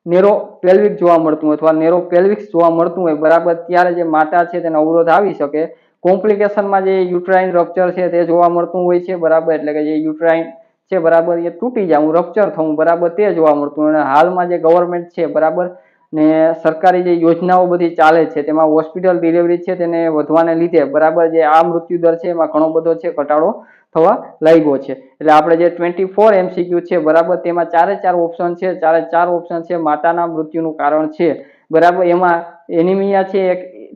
નેરો પેલ્વિક જોવા મળતું હોય અથવા નેરો પેલ્વિક્સ જોવા મળતું હોય, બરાબર, ત્યારે જે માતા છે તેને અવરોધ આવી શકે. કોમ્પ્લિકેશનમાં જે યુટ્રાઇન રપ્ચર છે તે જોવા મળતું હોય છે, બરાબર, એટલે કે જે યુટ્રાઇન છે, બરાબર, એ તૂટી જવું, રપ્ચર થવું, બરાબર, તે જોવા મળતું. અને હાલમાં જે ગવર્મેન્ટ છે, બરાબર, ને સરકારી જે યોજનાઓ બધી ચાલે છે તેમાં હોસ્પિટલ ડિલિવરી છે તેને વધવાને લીધે, બરાબર, જે આ મૃત્યુદર છે એમાં ઘણો બધો છે ઘટાડો થવા લાગ્યો છે. એટલે આપણે જે 24 MCQ છે, બરાબર, તેમાં ચારે ચાર ઓપ્શન છે, ચારે ચાર ઓપ્શન છે માતાના મૃત્યુનું કારણ છે, બરાબર. એમાં એનિમિયા છે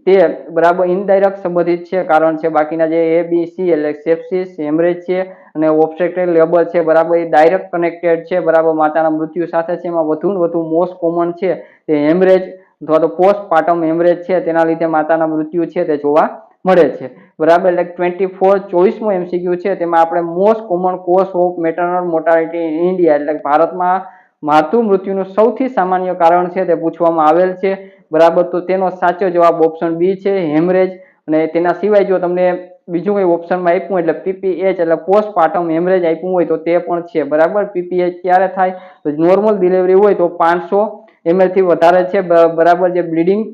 તે, બરાબર, ઇનડાયરેક્ટ સંબંધિત છે કારણ છે. બાકીના જે ABC એટલે સેપ્સિસ, હેમરેજ છે અને ઓબ્સ્ટ્રક્ટેડ લેબર છે, બરાબર, એ ડાયરેક્ટ કનેક્ટેડ છે, બરાબર, માતાના મૃત્યુ સાથે છે. એમાં વધુ ને વધુ મોસ્ટ કોમન છે તે હેમરેજ અથવા તો પોસ્ટપાર્ટમ હેમરેજ છે, તેના લીધે માતાના મૃત્યુ છે તે જોવા મળે છે, બરાબર. એટલે 24મો MCQ છે તેમાં આપણે most common cause of maternal mortality in India એટલે ભારતમાં માતૃ મૃત્યુનું સૌથી સામાન્ય કારણ છે તે પૂછવામાં આવેલ છે, બરાબર. તો તેનો સાચો જવાબ ઓપ્શન બી છે હેમરેજ. અને તેના સિવાય જો તમને બીજું કોઈ ઓપ્શનમાં આપ્યું એટલે PPH એટલે પોસ્ટપાર્ટમ હેમરેજ આપ્યું હોય તો તે પણ છે, બરાબર. PPH ક્યારે થાય તો નોર્મલ ડિલિવરી હોય તો 500 ml થી વધારે છે, બરાબર, જે બ્લીડિંગ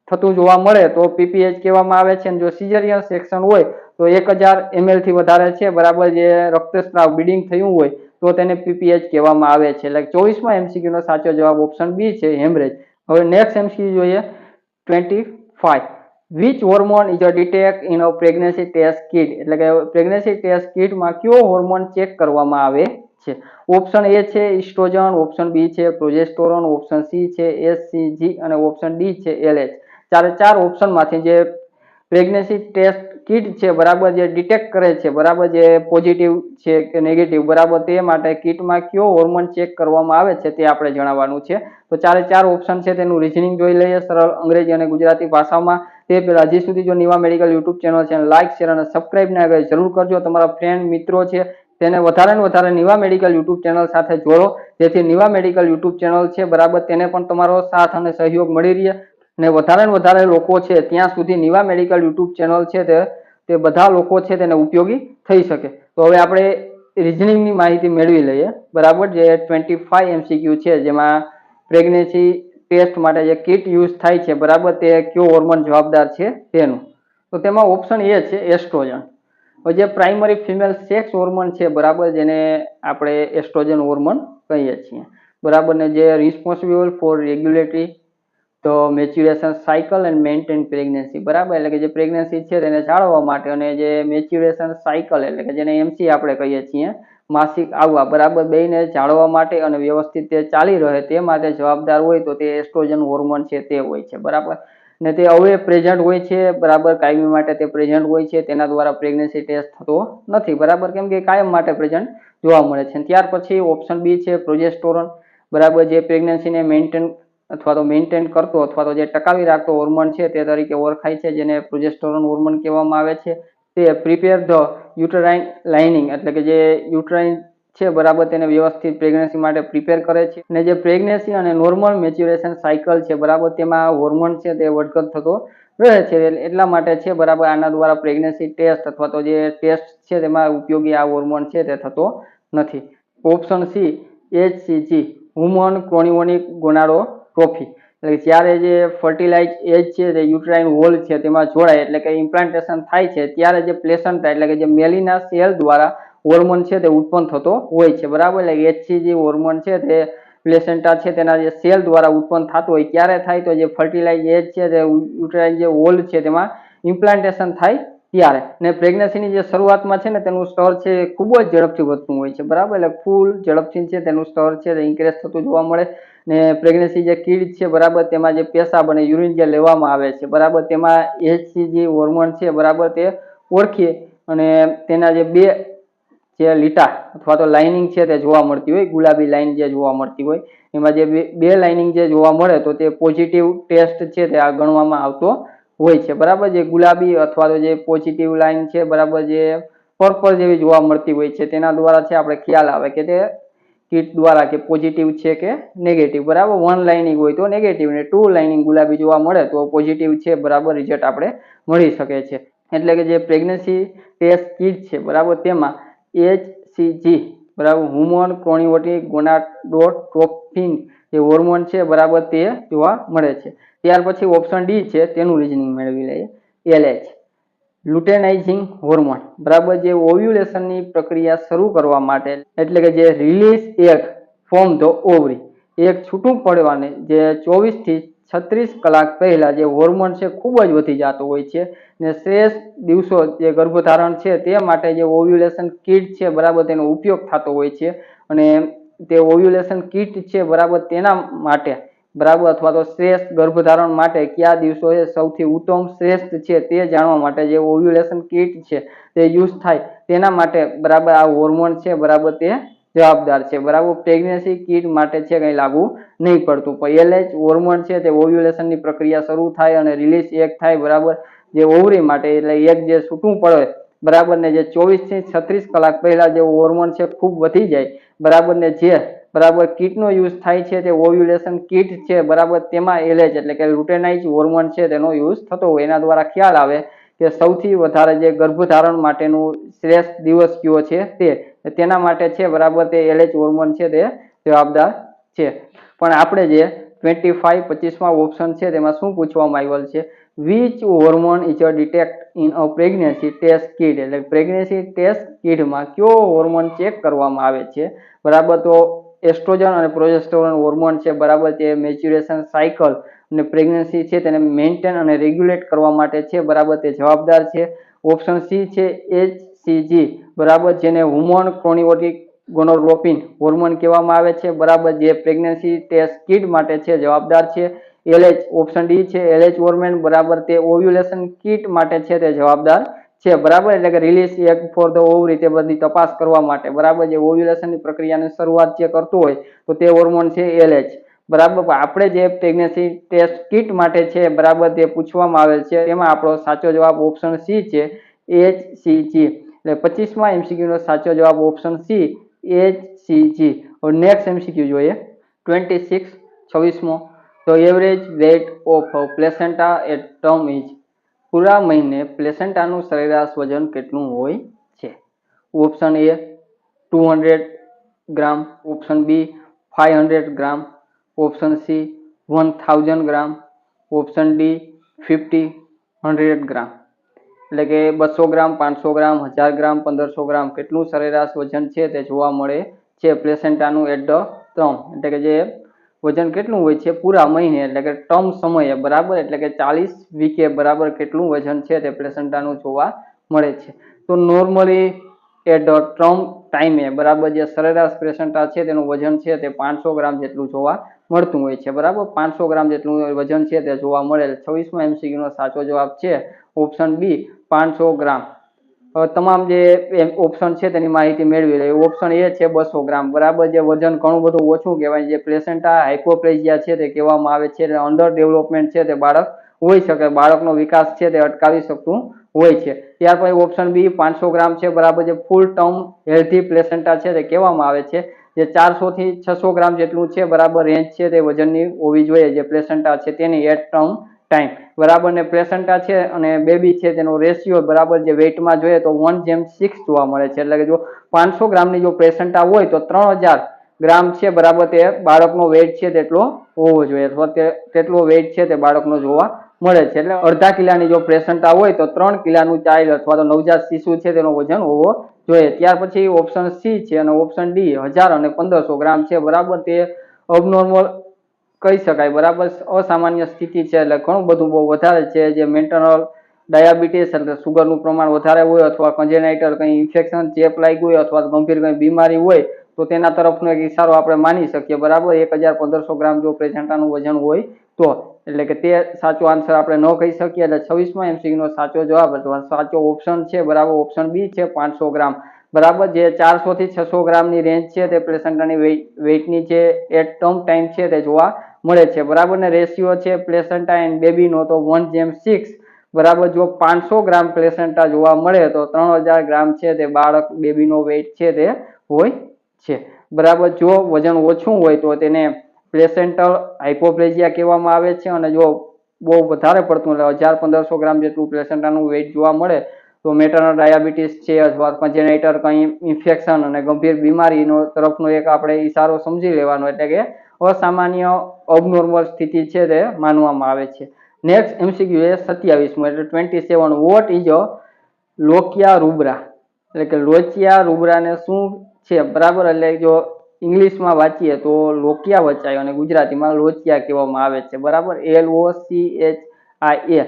થતું જોવા મળે તો PPH કહેવામાં આવે છે. અને જો સિઝરિયન સેક્શન હોય તો 1000 ml થી વધારે છે, બરાબર, જે રક્તસ્રાવ બ્લીડિંગ થયું હોય તો તેને PPH કહેવામાં આવે છે. એટલે 24મા MCQ નો સાચો જવાબ ઓપ્શન બી છે હેમરેજ. હવે નેક્સ્ટ MCQ જોઈએ 25. Which hormone is a detect in a pregnancy test kit એટલે કે પ્રેગ્નન્સી ટેસ્ટ કિટમાં કયો હોર્મોન ચેક કરવામાં આવે છે? ઓપ્શન એ છે ઇસ્ટ્રોજન, ઓપ્શન બી છે પ્રોજેસ્ટેરોન, ઓપ્શન સી છે HCG અને ઓપ્શન ડી છે LH. ચારે ચાર ઓપ્શનમાંથી જે પ્રેગ્નન્સી ટેસ્ટ કિટ છે, બરાબર, જે ડિટેક્ટ કરે છે, બરાબર, જે પોઝિટિવ છે કે નેગેટિવ, બરાબર, તે માટે કિટમાં કયો હોર્મોન ચેક કરવામાં આવે છે તે આપણે જણાવવાનું છે. તો ચારે ચાર ઓપ્શન છે તેનું રીઝનિંગ જોઈ લઈએ સરળ અંગ્રેજી અને ગુજરાતી ભાષામાં. તે પહેલા હજી સુધી જો નિવા મેડિકલ યુટ્યુબ ચેનલ છે લાઈક, શેર અને સબસ્ક્રાઇબ ના કરે જરૂર કરજો. તમારા ફ્રેન્ડ મિત્રો છે તેને વધારે ને વધારે નિવા મેડિકલ યુટ્યુબ ચેનલ સાથે જોડો, જેથી નિવા મેડિકલ યુટ્યુબ ચેનલ છે, બરાબર, તેને પણ તમારો સાથ અને સહયોગ મળી રહે ને વધારે લોકો છે ત્યાં સુધી નિવા મેડિકલ યુટ્યુબ ચેનલ છે તે બધા લોકો છે તેને ઉપયોગી થઈ શકે. તો હવે આપણે રીઝનિંગની માહિતી મેળવી લઈએ, બરાબર. જે 25 MCQ છે જેમાં પ્રેગ્નન્સી ટેસ્ટ માટે જે કિટ યુઝ થાય છે, બરાબર, તે કયો હોર્મોન જવાબદાર છે તેનું. તો તેમાં ઓપ્શન એ છે એસ્ટ્રોજન. જે પ્રાઇમરી ફિમેલ સેક્સ હોર્મોન છે, બરાબર, જેને આપણે એસ્ટ્રોજન હોર્મોન કહીએ છીએ, બરાબર, ને જે રિસ્પોન્સિબલ ફોર રેગ્યુલેટરી તો મેચ્યુરેશન સાયકલ એન્ડ મેન્ટેન પ્રેગ્નન્સી, બરાબર, એટલે કે જે પ્રેગ્નન્સી છે તેને જાળવવા માટે અને જે મેચ્યુરેશન સાયકલ એટલે કે જેને MC આપણે કહીએ છીએ માસિક આવવા, બરાબર, બેને જાળવવા માટે અને વ્યવસ્થિત તે ચાલી રહે તે માટે જવાબદાર હોય તો તે એસ્ટ્રોજન હોર્મોન છે તે હોય છે, બરાબર. ને તે હવે પ્રેઝન્ટ હોય છે, બરાબર, કાયમી માટે તે પ્રેઝન્ટ હોય છે. તેના દ્વારા પ્રેગ્નન્સી ટેસ્ટ થતો નથી, બરાબર, કેમ કે કાયમ માટે પ્રેઝન્ટ જોવા મળે છે. ત્યાર પછી ઓપ્શન બી છે પ્રોજેસ્ટેરોન, બરાબર, જે પ્રેગ્નન્સીને મેન્ટેન અથવા તો મેન્ટેન કરતો અથવા તો જે ટકાવી રાખતો હોર્મોન છે તે તરીકે ઓળખાય છે, જેને પ્રોજેસ્ટેરોન હોર્મોન કહેવામાં આવે છે. તે પ્રિપેર ધ યુટરાઇન લાઇનિંગ એટલે કે જે યુટરાઇન છે બરાબર તેને વ્યવસ્થિત પ્રેગ્નન્સી માટે પ્રિપેર કરે છે. અને જે પ્રેગ્નન્સી અને નોર્મલ મેચ્યુરેશન સાયકલ છે બરાબર તેમાં હોર્મોન છે તે વધઘટ થતો રહે છે. એટલા માટે છે બરાબર આના દ્વારા પ્રેગ્નન્સી ટેસ્ટ અથવા તો જે ટેસ્ટ છે તેમાં ઉપયોગી આ હોર્મોન છે તે થતો નથી. ઓપ્શન સી HCG હ્યુમન ક્રોનિયોનિક ગોનાડોટ્રોફી એટલે જ્યારે જે ફર્ટિલાઇઝ એજ છે તે યુટરાઇન વોલ છે તેમાં જોડાય એટલે કે ઇમ્પ્લાન્ટેશન થાય છે ત્યારે જે પ્લેસન્ટા એટલે કે જે મેલિના સેલ દ્વારા હોર્મોન છે તે ઉત્પન્ન થતો હોય છે બરાબર. એટલે HCG હોર્મોન છે તે પ્લેસેન્ટા છે તેના જે સેલ દ્વારા ઉત્પન્ન થતો હોય ક્યારે થાય તો જે ફર્ટિલાઇઝ એજ છે તે યુટરાઇન જે વોલ છે તેમાં ઇમ્પ્લાન્ટેશન થાય ત્યારે. ને પ્રેગ્નન્સીની જે શરૂઆતમાં છે ને તેનું સ્તર છે એ ખૂબ જ ઝડપથી વધતું હોય છે બરાબર. એટલે ફૂલ ઝડપથી છે તેનું સ્તર છે તે ઇન્ક્રીઝ થતું જોવા મળે. ને પ્રેગ્નન્સી જે કિડ છે બરાબર તેમાં જે પેશાબ અને યુરિન જે લેવામાં આવે છે બરાબર તેમાં HCG હોર્મોન છે બરાબર તે ઓળખી અને તેના જે બે જે લીટા અથવા તો લાઇનિંગ છે તે જોવા મળતી હોય, ગુલાબી લાઇન જે જોવા મળતી હોય એમાં જે બે લાઇનિંગ જે જોવા મળે તો તે પોઝિટિવ ટેસ્ટ છે તે આ ગણવામાં આવતો હોય છે બરાબર. જે ગુલાબી અથવા તો જે પોઝિટિવ લાઇન છે બરાબર જે પર્પલ જેવી જોવા મળતી હોય છે તેના દ્વારા છે આપણે ખ્યાલ આવે કે તે કિટ દ્વારા કે પોઝિટિવ છે કે નેગેટિવ બરાબર. વન લાઇનિંગ હોય તો નેગેટિવ ને ટુ લાઇનિંગ ગુલાબી જોવા મળે તો પોઝિટિવ છે બરાબર રિઝલ્ટ આપણે મળી શકે છે. એટલે કે જે પ્રેગ્નન્સી ટેસ્ટ કિટ છે બરાબર તેમાં HCG બરાબર હ્યુમન ક્રોનિયોનિક ગોનાડોટ્રોફિન જે હોર્મોન છે બરાબર તે જોવા મળે છે. ત્યાર પછી ઓપ્શન ડી છે તેનું રીઝનિંગ મેળવી લઈએ. LH લ્યુટેનાઇઝિંગ હોર્મોન બરાબર જે ઓવ્યુલેશનની પ્રક્રિયા શરૂ કરવા માટે એટલે કે જે રિલીઝ એગ ફ્રોમ ધ ઓવરી એક છૂટું પડવાને જે 24 થી 36 કલાક પહેલા જે હોર્મોન છે ખૂબ જ વધી જતો હોય છે ને શ્રેષ્ઠ દિવસો જે ગર્ભધારણ છે તે માટે જે ઓવ્યુલેશન કિટ છે બરાબર તેનો ઉપયોગ થતો હોય છે. અને તે ઓવ્યુલેશન કિટ છે બરાબર તેના માટે બરાબર અથવા તો શ્રેષ્ઠ ગર્ભધારણ માટે કયા દિવસો એ સૌથી ઉત્તમ શ્રેષ્ઠ છે તે જાણવા માટે જે ઓવ્યુલેશન કિટ છે તે યુઝ થાય તેના માટે બરાબર આ હોર્મોન છે બરાબર તે જવાબદાર છે બરાબર. પ્રેગ્નન્સી કિટ માટે છે કંઈ લાગુ નહીં પડતું પણ LH હોર્મોન છે તે ઓવ્યુલેશનની પ્રક્રિયા શરૂ થાય અને રિલીઝ એક થાય બરાબર જે ઓવરી માટે એટલે એક જે છૂટું પડે બરાબર ને જે 24 થી 36 કલાક પહેલા જે હોર્મોન છે ખૂબ વધી જાય બરાબર ને જે બરાબર કિટનો યુઝ થાય છે તે ઓવ્યુલેશન કિટ છે બરાબર તેમાં LH એટલે કે લ્યુટેનાઇઝ હોર્મોન છે તેનો યુઝ થતો હોય એના દ્વારા ખ્યાલ આવે કે સૌથી વધારે જે ગર્ભધારણ માટેનું શ્રેષ્ઠ દિવસ કયો છે તેના માટે છે બરાબર તે LH હોર્મોન છે તે જવાબદાર છે. પણ આપણે જે 25-25માં ઓપ્શન છે તેમાં શું પૂછવામાં આવેલ છે which hormone is detect in a pregnancy test kit એટલે પ્રેગ્નન્સી ટેસ્ટ કિટમાં કયો હોર્મોન ચેક કરવામાં આવે છે બરાબર. તો એસ્ટ્રોજન અને પ્રોજેસ્ટેરોન હોર્મોન છે બરાબર તે મેચ્યુરેશન સાયકલ અને પ્રેગ્નન્સી છે તેને મેન્ટેન અને રેગ્યુલેટ કરવા માટે છે બરાબર તે જવાબદાર છે. ઓપ્શન સી છે HCG બરાબર જેને હ્યુમન ક્રોનિયોનિક ગોનાડોટ્રોફિન હોર્મોન કહેવામાં આવે છે બરાબર જે પ્રેગ્નન્સી ટેસ્ટ કિટ માટે છે જવાબદાર છે. LH ઓપ્શન ડી છે LH હોર્મોન બરાબર તે ઓવ્યુલેશન કિટ માટે છે તે જવાબદાર છે બરાબર. એટલે કે રિલીઝ એગ ફોર ધ ઓવરી તે બધી તપાસ કરવા માટે બરાબર જે ઓવ્યુલેશનની પ્રક્રિયાની શરૂઆત જે કરતું હોય તો તે હોર્મોન છે LH બરાબર. આપણે જે પ્રેગ્નન્સી ટેસ્ટ કિટ માટે છે બરાબર તે પૂછવામાં આવેલ છે તેમાં આપણો સાચો જવાબ ઓપ્શન સી છે HCG. એટલે 25માં MCQ નો સાચો જવાબ ઓપ્શન સી HCG. હવે નેક્સ્ટ MCQ જોઈએ 26-26મો તો average weight of placenta at term is પૂરા મહિને પ્લેસેન્ટાનું સરેરાશ વજન કેટલું હોય છે. Option A 200 gram, option B 500 gram, option C 1000 gram, option D 50-100 gram. એટલે કે 200 ગ્રામ, 500 ગ્રામ, 1000 ગ્રામ, 1500 ગ્રામ કેટલું સરેરાશ વજન છે તે જોવા મળે છે પ્લેસેન્ટાનું એટ ધ ટર્મ એટલે કે જે વજન કેટલું હોય છે પૂરા મહિને એટલે કે ટર્મ સમયે બરાબર એટલે કે 40 વીકે બરાબર કેટલું વજન છે તે પ્લેસેન્ટાનું જોવા મળે છે. તો નોર્મલી એટ ધ ટર્મ ટાઈમે બરાબર જે સરેરાશ પ્લેસેન્ટા છે તેનું વજન છે તે 500 ગ્રામ જેટલું જોવા મળતું હોય છે બરાબર. 500 ગ્રામ જેટલું વજન છે તે જોવા મળે. 26માં MCQ નો સાચો જવાબ છે ઓપ્શન બી 500 ગ્રામ તમામ જે ઓપ્શન છે તેની માહિતી મેળવી લઈએ. ઓપ્શન એ છે 200 ગ્રામ, બરાબર. જે વજન ઘણું બધું ઓછું કહેવાય. જે પ્લેસેન્ટા હાઇપોપ્લેઝિયા છે તે કહેવામાં આવે છે. અંડર ડેવલપમેન્ટ છે તે બાળક હોઈ શકે, બાળકનો વિકાસ છે તે અટકાવી શકતું હોય છે. ત્યાર પછી ઓપ્શન બી 500 ગ્રામ છે, બરાબર. જે ફૂલ ટર્મ હેલ્ધી પ્લેસેન્ટા છે તે કહેવામાં આવે છે. જે 400 થી 600 ગ્રામ જેટલું છે, બરાબર, રેન્જ છે તે વજનની હોવી જોઈએ જે પ્લેસેન્ટા છે તેની એટ ટર્મ ટાઈમ, બરાબર. ને પ્લેસેન્ટા છે અને બેબી છે તેનો રેશિયો, બરાબર, જે વેઇટમાં જોઈએ તો 1:6 જોવા મળે છે. એટલે કે જો 500 ગ્રામની જો પ્લેસેન્ટા હોય તો 3000 ગ્રામ છે, બરાબર, તે બાળકનો વેઇટ છે તેટલો હોવો જોઈએ, અથવા તેટલો વેઇટ છે તે બાળકનો જોવા મળે છે. એટલે અડધા કિલાની જો પ્લેસેન્ટા હોય તો 3 કિલાનું ચાઇલ્ડ અથવા તો નવજાત શિશુ છે તેનો વજન હોવો જોઈએ. ત્યાર પછી ઓપ્શન સી છે અને ઓપ્શન ડી 1000 અને 1500 ગ્રામ છે, બરાબર. તે અબનોર્મલ કહી શકાય, બરાબર, અસામાન્ય સ્થિતિ છે. એટલે ઘણું બધું બહુ વધારે છે. જે મેન્ટરલ ડાયાબિટીસ એટલે સુગરનું પ્રમાણ વધારે હોય, અથવા કન્જેનાઇટલ કંઈ ઇન્ફેક્શન, ચેપ લાગ્યું હોય, અથવા ગંભીર કંઈ બીમારી હોય તો તેના તરફનો એક ઇશારો આપણે માની શકીએ, બરાબર. 1500 ગ્રામ જો પ્લેસેન્ટાનું વજન હોય તો, એટલે કે તે સાચો આન્સર આપણે ન કહી શકીએ. એટલે 26મા MCQ નો સાચો જવાબ અથવા સાચો ઓપ્શન છે, બરાબર, ઓપ્શન બી છે 500 ગ્રામ, બરાબર. જે 400 થી 600 ગ્રામની રેન્જ છે તે પ્લેસેન્ટાની વેઇટની છે એટ ટર્મ ટાઈમ છે તે જોવા મળે છે, બરાબર. ને રેશિયો છે પ્લેસેન્ટા એન્ડ બેબીનો તો 1:6, બરાબર. જો 500 ગ્રામ પ્લેસેન્ટા જોવા મળે તો 3000 ગ્રામ છે તે બાળક બેબીનો વેઇટ છે તે હોય છે, બરાબર. જો વજન ઓછું હોય તો તેને પ્લેસેન્ટલ હાઇપોપ્લેઝિયા કહેવામાં આવે છે. અને જો બહુ વધારે પડતું એટલે 1000-1500 ગ્રામ જેટલું પ્લેસેન્ટાનું વેઇટ જોવા મળે તો મેટરનલ ડાયાબિટીસ છે અથવા કન્જેનાઇટલ કંઈ ઇન્ફેક્શન અને ગંભીર બીમારીનો તરફનો એક આપણે ઇશારો સમજી લેવાનો, એટલે કે અસામાન્ય અબનોર્મલ સ્થિતિ છે તે માનવામાં આવે છે. નેક્સ્ટ MCQ એ 27મો એટલે 27. વોટ ઇઝ અ લોકિયા રૂબ્રા, એટલે કે લોચિયા રૂબ્રાને શું છે, બરાબર. એટલે જો ઇંગ્લિશમાં વાંચીએ તો લોકિયા વચાય અને ગુજરાતીમાં લોચિયા કહેવામાં આવે છે, બરાબર. LOCHIA,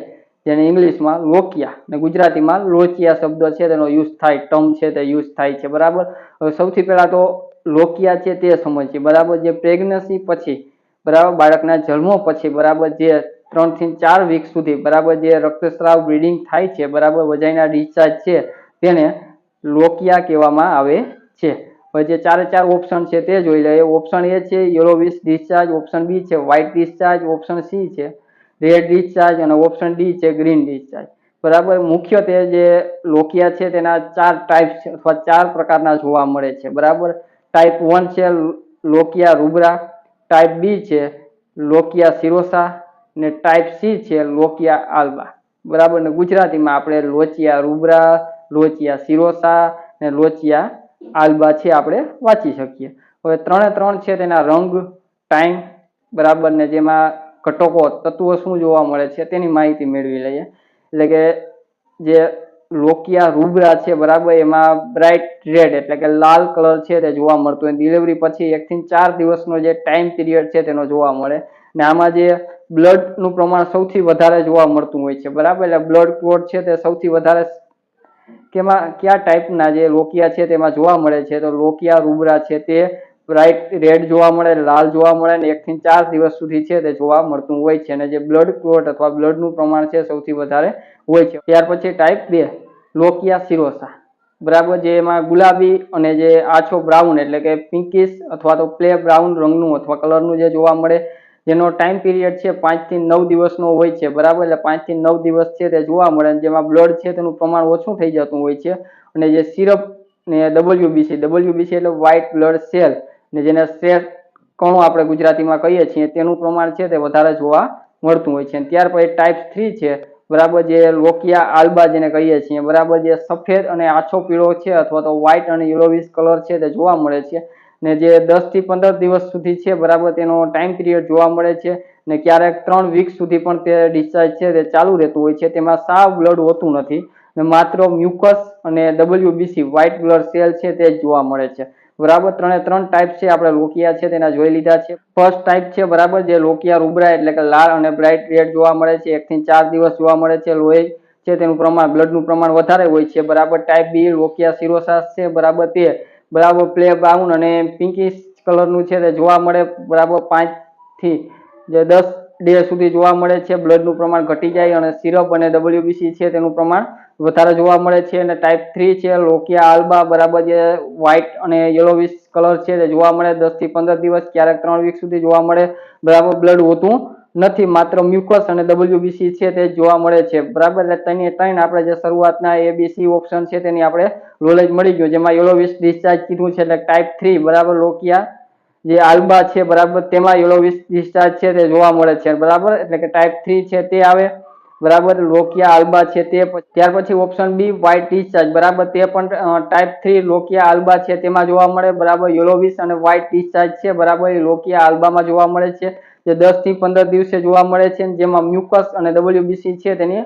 જેને ઇંગ્લિશમાં લોકિયા અને ગુજરાતીમાં લોચિયા શબ્દ છે તેનો યુઝ થાય, ટર્મ છે તે યુઝ થાય છે, બરાબર. હવે સૌથી પહેલા તો લોકિયા છે તે સમજીએ, બરાબર. જે પ્રેગ્નન્સી પછી, બરાબર, બાળકના જન્મ પછી, બરાબર, જે 3 થી 4 વીક સુધી, બરાબર, જે રક્તસ્રાવ બ્લીડિંગ થાય છે, બરાબર, વજાઇના ડિસ્ચાર્જ છે તેને લોકિયા કહેવામાં આવે છે. હવે જે 4 ઓપ્શન છે તે જોઈ લઈએ. ઓપ્શન એ છે યલોવિશ ડિસ્ચાર્જ, ઓપ્શન બી છે વ્હાઇટ ડિસ્ચાર્જ, ઓપ્શન સી છે રેડ ડિસ્ચાર્જ અને ઓપ્શન ડી છે ગ્રીન ડિસ્ચાર્જ, બરાબર. મુખ્યત્વે જે લોકિયા છે તેના 4 ટાઈપ અથવા 4 પ્રકારના જોવા મળે છે, બરાબર. ટાઈપ 1 છે લોકિયા રૂબ્રા, ટાઈપ બી છે લોકિયા સિરોસા ને ટાઈપ સી છે લોકિયા આલ્બા, બરાબર. ને ગુજરાતીમાં આપણે લોચિયા રૂબ્રા, લોચિયા સિરોસા ને લોચિયા આલ્બા છે આપણે વાંચી શકીએ. હવે 3 છે તેના રંગ, ટાઈમ, બરાબર, ને જેમાં ઘટકો તત્વો શું જોવા મળે છે તેની માહિતી મેળવી લઈએ. એટલે કે જે લોકિયા રૂબ્રા છે, બરાબર, એમાં બ્રાઇટ રેડ એટલે કે લાલ કલર છે તે જોવા મળતો હોય. ડિલિવરી પછી 1 થી 4 દિવસનો જે ટાઈમ પીરિયડ છે તેનો જોવા મળે. ને આમાં જે બ્લડનું પ્રમાણ સૌથી વધારે જોવા મળતું હોય છે, બરાબર. એટલે બ્લડ ક્લોટ છે તે સૌથી વધારે કયા ટાઈપના જે લોકિયા છે તેમાં જોવા મળે છે તો લોકિયા રૂબ્રા છે તે બ્રાઇટ રેડ જોવા મળે, લાલ જોવા મળે ને 1 થી 4 દિવસ સુધી છે તે જોવા મળતું હોય છે. અને જે બ્લડ ક્લોટ અથવા બ્લડનું પ્રમાણ છે સૌથી વધારે હોય છે. ત્યાર પછી ટાઈપ 2 લોકિયા સિરોસા, બરાબર. જે એમાં ગુલાબી અને જે આછો બ્રાઉન એટલે કે પિંકિશ અથવા તો પ્લે બ્રાઉન રંગનું અથવા કલરનું જે જોવા મળે, જેનો ટાઈમ પીરિયડ છે 5 થી 9 દિવસનો હોય છે, બરાબર. એટલે 5 થી 9 દિવસ છે તે જોવા મળે. જેમાં બ્લડ છે તેનું પ્રમાણ ઓછું થઈ જતું હોય છે. અને જે સિરપ ને WBC એટલે વ્હાઇટ બ્લડ સેલ ને જેને સેલ કણો આપણે ગુજરાતીમાં કહીએ છીએ તેનું પ્રમાણ છે તે વધારે જોવા મળતું હોય છે. ત્યાર પછી ટાઈપ 3 છે, બરાબર. જે લોકિયા આલ્બા જેને કહીએ છીએ, બરાબર. જે સફેદ અને આછો પીળો છે અથવા તો વ્હાઇટ અને યલોવિશ કલર છે તે જોવા મળે છે. ને જે 10 થી 15 દિવસ સુધી છે, બરાબર, તેનો ટાઈમ પીરિયડ જોવા મળે છે. ને ક્યારેક 3 વીક સુધી પણ તે ડિસ્ચાર્જ છે તે ચાલુ રહેતું હોય છે. તેમાં સાવ બ્લડ હોતું નથી ને માત્ર મ્યુકસ અને WBC વ્હાઇટ બ્લડ સેલ છે તે જ જોવા મળે છે, બરાબર. 3 ટાઈપ છે આપણે લોકિયા છે તેના જોઈ લીધા છે. ફર્સ્ટ ટાઈપ છે, બરાબર, જે લોકિયા રૂબ્રા એટલે કે લાલ અને બ્રાઇટ રેડ જોવા મળે છે. 1 થી 4 દિવસ જોવા મળે છે. લોહી છે તેનું પ્રમાણ, બ્લડનું પ્રમાણ વધારે હોય છે, બરાબર. ટાઈપ બી લોકિયા સિરોસા છે, બરાબર. તે બરાબર પ્લે બ્રાઉન અને પિંકિશ કલરનું છે તે જોવા મળે, બરાબર. 5 થી જે 10 ડે સુધી જોવા મળે છે. બ્લડનું પ્રમાણ ઘટી જાય અને સિરપ અને WBC છે તેનું પ્રમાણ વધારે જોવા મળે છે. અને ટાઈપ 3 છે લોકિયા આલ્બા, બરાબર જે વ્હાઇટ અને યલોવિશ કલર છે તે જોવા મળે 10 થી 15 દિવસ, ક્યારેક 3 વીક સુધી જોવા મળે. બરાબર બ્લડ હોતું નથી, માત્ર મ્યુકસ અને WBC છે તે જોવા મળે છે. બરાબર એટલે ત્રણ આપણે જે શરૂઆતના ABC ઓપ્શન છે તેની આપણે નોલેજ મળી ગયું, જેમાં યલોવિશ ડિસ્ચાર્જ કીધું છે એટલે ટાઈપ 3 બરાબર લોકિયા જે આલ્બા છે બરાબર તેમાં યલોવિશ ડિસ્ચાર્જ છે તે જોવા મળે છે. બરાબર એટલે કે ટાઈપ 3 છે તે આવે. બરાબર લોકિયા આલ્બા છે તે. ત્યાર પછી ઓપ્શન બી વ્હાઇટ ડિસ્ચાર્જ, બરાબર તે પણ ટાઈપ 3 લોકિયા આલ્બા છે તેમાં જોવા મળે. બરાબર યલોવિશ અને વ્હાઇટ ડિસ્ચાર્જ છે બરાબર એ લોકિયા આલ્બામાં જોવા મળે છે, જે 10 થી 15 દિવસે જોવા મળે છે. જેમાં મ્યુકસ અને WBC છે તેની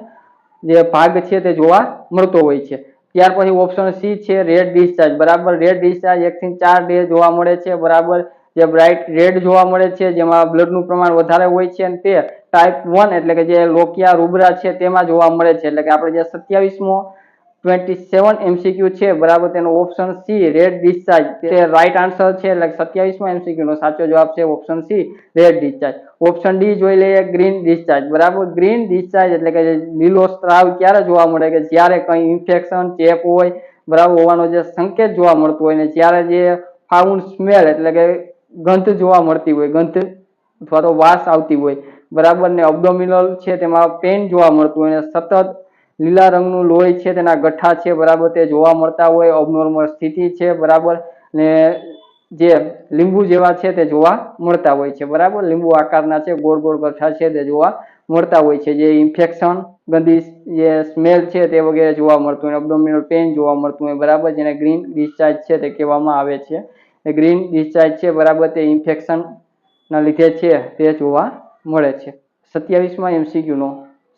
જે ભાગ છે તે જોવા મળતો હોય છે. ત્યાર પછી ઓપ્શન સી છે રેડ ડિસ્ચાર્જ, બરાબર રેડ ડિસ્ચાર્જ 1 થી 4 ડે જોવા મળે છે. બરાબર જે બ્રાઇટ રેડ જોવા મળે છે, જેમાં બ્લડનું પ્રમાણ વધારે હોય છે અને તે ટાઈપ 1 એટલે કે જે લોકિયા રૂબ્રા છે તેમાં જોવા મળે છે. એટલે કે આપણે જે 27મો 27 MCQ છે બરાબર તેનો ઓપ્શન સી રેડ ડિસ્ચાર્જ તે રાઈટ આન્સર છે. એટલે 27મો MCQ નો સાચો જવાબ છે option C red discharge. Option D જોઈ લઈએ ગ્રીન ડિસ્ચાર્જ, બરાબર ગ્રીન ડિસ્ચાર્જ એટલે કે લીલો સ્ત્રાવ ક્યારે જોવા મળે કે જ્યારે કંઈ ઇન્ફેક્શન ચેપ હોય બરાબર હોવાનો જે સંકેત જોવા મળતો હોય ને જ્યારે જે ફાઉલ સ્મેલ એટલે કે ગંધ જોવા મળતી હોય, ગંધ અથવા તો વાસ આવતી હોય બરાબર ને અબ્ડોમિનલ છે તેમાં પેન જોવા મળતું હોય ને સતત લીલા રંગનું લોહી છે તેના ગઠ્ઠા છે બરાબર તે જોવા મળતા હોય, અબનોર્મલ સ્થિતિ છે બરાબર ને જે લીંબુ જેવા છે તે જોવા મળતા હોય છે. બરાબર લીંબુ આકારના છે, ગોળ ગોળ ગઠ્ઠા છે તે જોવા મળતા હોય છે. જે ઇન્ફેક્શન ગંદી જે સ્મેલ છે તે વગેરે જોવા મળતું હોય, અબ્ડોમિનલ પેન જોવા મળતું હોય બરાબર, જેને ગ્રીન ડિસ્ચાર્જ છે તે કહેવામાં આવે છે. ગ્રીન ડિસ્ચાર્જ છે બરાબર તે ઇન્ફેક્શન ના લીધે છે તે જોવા મળે છે. 27મા MCQ નો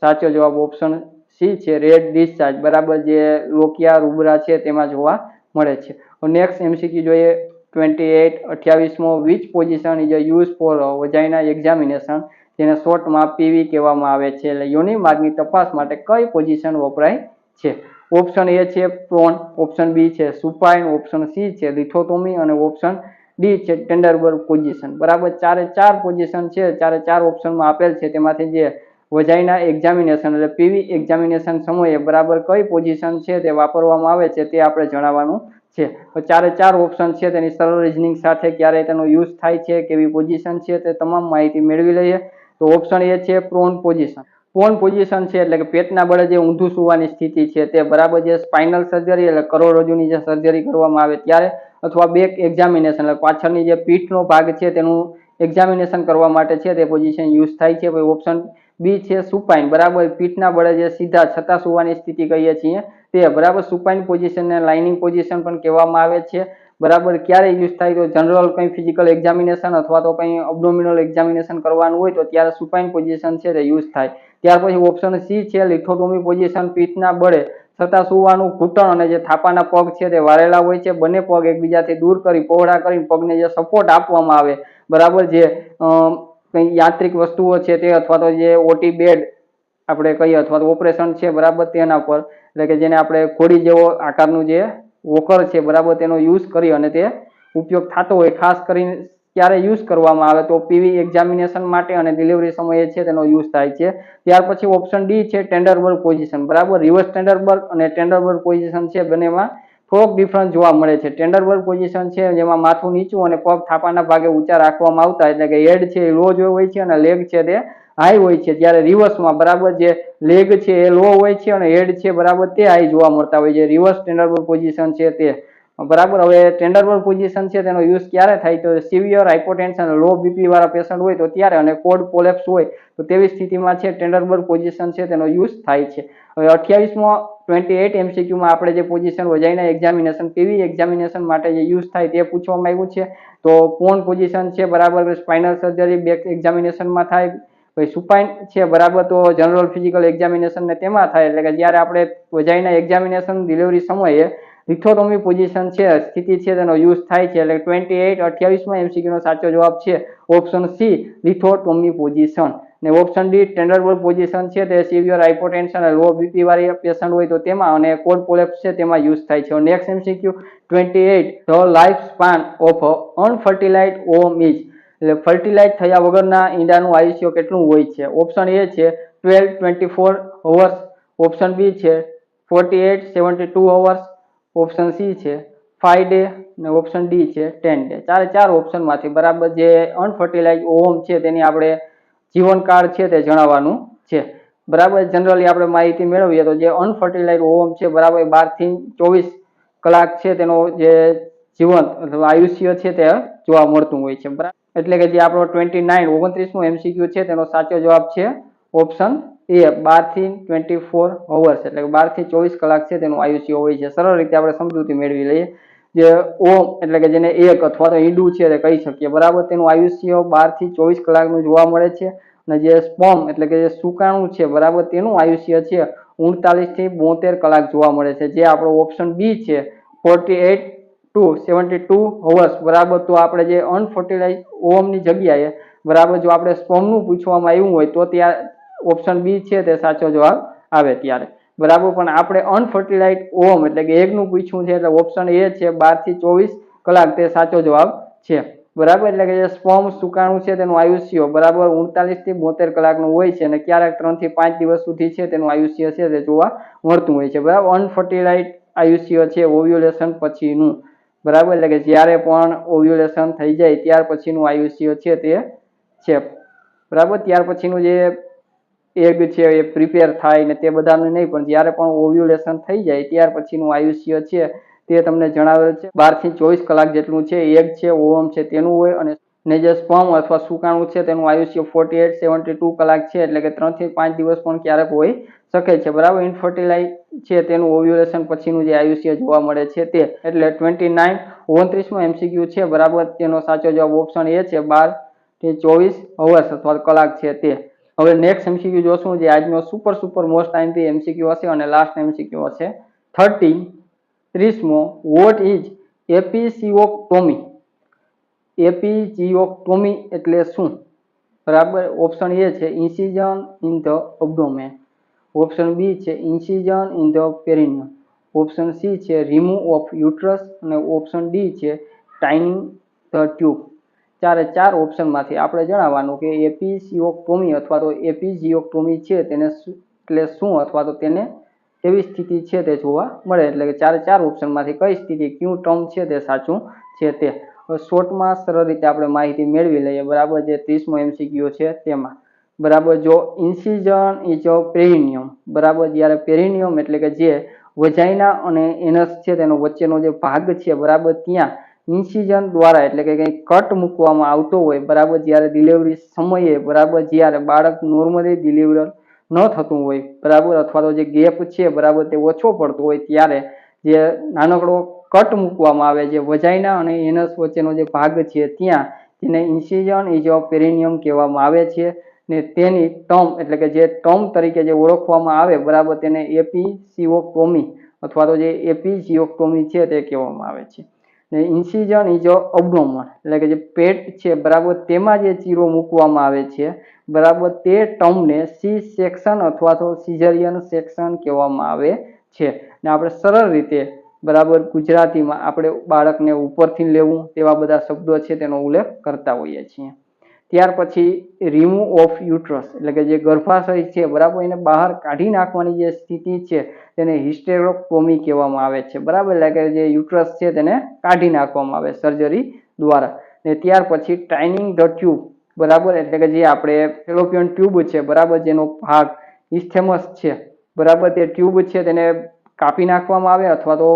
સાચો જવાબ ઓપ્શન સી છે રેડ ડિસ્ચાર્જ, બરાબર જે લોકિયા રૂબ્રા છે તેમાં જોવા મળે છે. નેક્સ્ટ MCQ જોઈએ 28મો which position is use for vagina examination, જેને શોર્ટમાં PV કહેવામાં આવે છે. એટલે યોનિ માર્ગની તપાસ માટે કઈ પોઝિશન વપરાય છે? ઓપ્શન એ છે પ્રોન, ઓપ્શન બી છે સુપાઇન, ઓપ્શન સી છે લિથોટોમી અને ઓપ્શન ડી છે ટેન્ડરબર્ગ પોઝિશન. બરાબર ચાર પોઝિશન છે, ચાર ઓપ્શનમાં આપેલ છે તેમાંથી જે વજાઇના એક્ઝામિનેશન એટલે PV એક્ઝામિનેશન સમયે બરાબર કઈ પોઝિશન છે તે વાપરવામાં આવે છે તે આપણે જણાવવાનું છે. તો ચાર ઓપ્શન છે તેની સરળ રીઝનિંગ સાથે ક્યારે તેનો યુઝ થાય છે, કેવી પોઝિશન છે તે તમામ માહિતી મેળવી લઈએ. તો ઓપ્શન એ છે પ્રોન પોઝિશન. પ્રોન પોઝિશન છે એટલે કે પેટના બળે જે ઊંધું સુવાની સ્થિતિ છે તે બરાબર જે સ્પાઇનલ સર્જરી એટલે કરોડરજ્જુની જે સર્જરી કરવામાં આવે ત્યારે અથવા બેક એક્ઝામિનેશન એટલે પાછળની જે પીઠનો ભાગ છે તેનું એક્ઝામિનેશન કરવા માટે છે તે પોઝિશન યુઝ થાય છે. ઓપ્શન બી છે સુપાઇન, બરાબર પીઠના બળે જે સીધા છતાં સુવાની સ્થિતિ કહીએ છીએ તે બરાબર સુપાઇન પોઝિશનને લાઇનિંગ પોઝિશન પણ કહેવામાં આવે છે. બરાબર ક્યારે યુઝ થાય તો જનરલ કંઈ ફિઝિકલ એક્ઝામિનેશન અથવા તો કંઈ અબ્ડોમિનલ એક્ઝામિનેશન કરવાનું હોય તો ત્યારે સુપાઇન પોઝિશન છે તે યુઝ થાય. ત્યાર પછી ઓપ્શન સી છે લિથોટોમી પોઝિશન, પીઠના બળે છતાં સુવાનું, ઘૂંટણ અને જે થાપાના પગ છે તે વાળેલા હોય છે, બંને પગ એકબીજાથી દૂર કરી પહોળા કરીને પગને જે સપોર્ટ આપવામાં આવે બરાબર જે કંઈ યાંત્રિક વસ્તુઓ છે તે અથવા તો જે ઓટી બેડ આપણે કહીએ અથવા તો ઓપરેશન છે બરાબર તેના પર એટલે કે જેને આપણે ઘોડી જેવો આકારનું જે વોકર છે બરાબર તેનો યુઝ કરી અને તે ઉપયોગ થતો હોય, ખાસ કરીને ક્યારે યુઝ કરવામાં આવે તો PV એક્ઝામિનેશન માટે અને ડિલિવરી સમયે છે તેનો યુઝ થાય છે. ત્યાર પછી ઓપ્શન ડી છે ટેન્ડરબર્ગ પોઝિશન, બરાબર રિવર્સ ટેન્ડરબર્ગ અને ટેન્ડરબર્ગ પોઝિશન છે બંનેમાં થોડોક ડિફરન્સ જોવા મળે છે. ટેન્ડરબર્ગ પોઝિશન છે જેમાં માથું નીચું અને પગ થાપાના ભાગે ઊંચા રાખવામાં આવતા એટલે કે હેડ છે એ લો જ હોય છે અને લેગ છે તે હાઈ હોય છે. જ્યારે રિવર્સમાં બરાબર જે લેગ છે એ લો હોય છે અને હેડ છે બરાબર તે હાઈ જોવા મળતા હોય છે. રિવર્સ ટેન્ડરબર્ગ પોઝિશન છે તે બરાબર. હવે ટેન્ડરબર્ગ પોઝિશન છે તેનો યુઝ ક્યારે થાય તો સિવિયર હાઇપોટેન્શન લો બીપી વાળા પેશન્ટ હોય તો ત્યારે અને કોડ કોલેપ્સ હોય તો તેવી સ્થિતિમાં છે ટેન્ડરબર્ગ પોઝિશન છે તેનો યુઝ થાય છે. હવે 28મો 28 MCQ માં આપણે જે position vagina examination PV examination માટે જે યુઝ થાય તે પૂછવામાં આવ્યું છે. તો પ્રોન પોઝિશન છે બરાબર સ્પાઇનલ સર્જરી બેક એક્ઝામિનેશનમાં થાય. ભાઈ સુપાઇન છે બરાબર તો જનરલ ફિઝિકલ એક્ઝામિનેશન ને તેમાં થાય એટલે કે જ્યારે આપણે વજાઇના એક્ઝામિનેશન ડિલિવરી સમયે લિથોટોમી પોઝિશન છે સ્થિતિ છે તેનો યુઝ થાય છે. એટલે 28મા MCQ નો સાચો જવાબ છે ઓપ્શન સી લિથોટોમી પોઝિશન. ને ઓપ્શન ડી ટેન્ડરબર્ગ પોઝિશન છે તે સિવિયર હાઇપોટેન્શન અને લો બીપી વાળી પેશન્ટ હોય તો તેમાં અને કોડ કોલેપ્સ છે તેમાં યુઝ થાય છે. Next MCQ 28 the life span of unfertilized ovum is, એટલે ફર્ટિલાઇઝ થયા વગરના ઈંડાનું આયુષ્ય કેટલું હોય છે? ઓપ્શન એ છે 12-24 અવર્સ, ઓપ્શન બી છે 48-72 અવર્સ, ઓપ્શન સી છે 5 ડે અને ઓપ્શન ડી છે 10 ડે. ચાર ઓપ્શનમાંથી બરાબર જે અનફર્ટિલાઇઝ ઓવમ છે તેની આપણે જીવનકાળ છે તે જણાવવાનું છે. બરાબર જનરલી આપણે માહિતી મેળવીએ તો જે અનફર્ટિલાઇઝ ઓવમ છે બરાબર 12 થી 24 કલાક છે તેનો જે જીવન અથવા આયુષ્ય છે તે જોવા મળતું હોય છે. બરાબર એટલે કે જે આપણો 29મો MCQ છે તેનો સાચો જવાબ છે ઓપ્શન એ 12 થી 24 અવર્સ એટલે કે 12 થી 24 કલાક છે તેનું આયુષ્ય હોય છે. સરળ રીતે આપણે સમજૂતી મેળવી લઈએ. જે ઓમ એટલે કે જેને એક અથવા તો ઈંડું છે તે કહી શકીએ બરાબર તેનું આયુષ્ય 12 થી 24 કલાકનું જોવા મળે છે. અને જે સ્પર્મ એટલે કે જે શુક્રાણુ છે બરાબર તેનું આયુષ્ય છે 39 થી 72 કલાક જોવા મળે છે. જે આપણો ઓપ્શન બી છે 48-72 અવર્સ બરાબર. તો આપણે જે અનફર્ટિલાઇઝ ઓવમની જગ્યાએ બરાબર જો આપણે સ્પર્મનું પૂછવામાં આવ્યું હોય તો ત્યાં ઓપ્શન બી છે તે સાચો જવાબ આવે ત્યારે બરાબર. પણ આપણે અનફર્ટિલાઇઝ ઓવમ એટલે કે એગનું પૂછ્યું છે એટલે ઓપ્શન એ છે 12 થી 24 કલાક તે સાચો જવાબ છે બરાબર. એટલે કે જે સ્પર્મ શુક્રાણુ છે તેનું આયુષ્ય બરાબર 39 થી 72 કલાકનું હોય છે અને ક્યારેક 3 થી 5 દિવસ સુધી છે તેનું આયુષ્ય છે તે જોવા મળતું હોય છે બરાબર. અનફર્ટિલાઇઝ આયુષ્ય છે ઓવ્યુલેશન પછીનું બરાબર. એટલે કે જ્યારે પણ ઓવ્યુલેશન થઈ જાય ત્યાર પછીનું આયુષ્ય છે તે છે બરાબર. ત્યાર પછીનું જે એગ છે એ પ્રિપેર થાય ને તે બધાને નહીં, પણ જ્યારે પણ ઓવ્યુલેશન થઈ જાય ત્યાર પછીનું આયુષ્ય છે તે તમને જણાવેલ છે 12 થી 24 કલાક જેટલું છે. એગ છે ઓવમ છે તેનું હોય અને જે સ્પર્મ અથવા શુક્રાણુ છે તેનું આયુષ્ય 48-72 કલાક છે એટલે કે 3 થી 5 દિવસ પણ ક્યારેક હોઈ શકે છે બરાબર. ઇનફર્ટિલાઇઝ છે તેનું ઓવ્યુલેશન પછીનું જે આયુષ્ય જોવા મળે છે તે એટલે 29મો MCQ છે બરાબર. તેનો સાચો જવાબ ઓપ્શન એ છે 12 થી 24 અવર્સ અથવા કલાક છે તે. હવે નેક્સ્ટ MCQ જોશું જે આજનો સુપર મોસ્ટ આઈએમપી MCQ હશે અને લાસ્ટ MCQ હશે 30મો. What is એપિસિયોટોમી? એપિસિયોટોમી એટલે શું બરાબર? ઓપ્શન એ છે ઇન્સિઝન ઇન ધ અબ્ડોમેન, ઓપ્શન બી છે ઇન્સિઝન ઇન ધ પેરિનિયમ, ઓપ્શન સી છે રિમૂવ ઓફ યુટ્રસ અને ઓપ્શન ડી છે ટાઇનિંગ ધ ટ્યુબ. ચાર ઓપ્શનમાંથી આપણે જણાવવાનું કે એપિસિયોટોમી અથવા તો એપિસિયોટોમી છે તેને એટલે શું અથવા તો તેને કેવી સ્થિતિ છે તે જોવા મળે. એટલે કે ચાર ઓપ્શનમાંથી કઈ સ્થિતિ કયું ટર્મ છે તે સાચું છે તે. શોર્ટમાં સરળ રીતે આપણે માહિતી મેળવી લઈએ બરાબર. જે 30મો MCQ છે તેમાં બરાબર જો ઇન્સિઝન ઇઝ અ પેરિનિયમ બરાબર. જ્યારે પેરિનિયમ એટલે કે જે વજાઇના અને એનસ છે તેનો વચ્ચેનો જે ભાગ છે બરાબર ત્યાં ઇન્સિઝન દ્વારા એટલે કે કંઈ કટ મૂકવામાં આવતો હોય બરાબર. જ્યારે ડિલિવરી સમયે બરાબર જ્યારે બાળક નોર્મલી ડિલિવર ન થતું હોય બરાબર અથવા તો જે ગેપ છે બરાબર તે ઓછો પડતો હોય ત્યારે જે નાનકડો કટ મૂકવામાં આવે છે વજાઇના અને એનસ વચ્ચેનો જે ભાગ છે ત્યાં તેને ઇન્સિઝન ઇઝ અ પેરિનિયમ કહેવામાં આવે છે. ને તેની ટર્મ એટલે કે જે ટર્મ તરીકે જે ઓળખવામાં આવે બરાબર તેને એપિસિયોટોમી અથવા તો જે એપિસિયોટોમી છે તે કહેવામાં આવે છે. ને ઇન્સિઝન ઇઝ અ અબ્ડોમન એટલે કે જે પેટ છે બરાબર તેમાં જે ચીરો મૂકવામાં આવે છે બરાબર તે ટર્મને સી સેક્શન અથવા તો સિઝેરિયન સેક્શન કહેવામાં આવે છે. ને આપણે સરળ રીતે બરાબર ગુજરાતીમાં આપણે બાળકને ઉપરથી લેવું તેવા બધા શબ્દો છે તેનો ઉલ્લેખ કરતા હોઈએ છીએ. ત્યાર પછી રિમૂવ ઓફ યુટ્રસ એટલે કે જે ગર્ભાશય છે બરાબર એને બહાર કાઢી નાખવાની જે સ્થિતિ છે તેને હિસ્ટેરોટોમી કહેવામાં આવે છે બરાબર. એટલે કે જે યુટ્રસ છે તેને કાઢી નાખવામાં આવે સર્જરી દ્વારા. ને ત્યાર પછી ટાઇનિંગ ધ ટ્યુબ બરાબર એટલે કે જે આપણે ફેલોપિયન ટ્યુબ છે બરાબર જેનો ભાગ ઇસ્થેમસ છે બરાબર તે ટ્યુબ છે તેને કાપી નાખવામાં આવે અથવા તો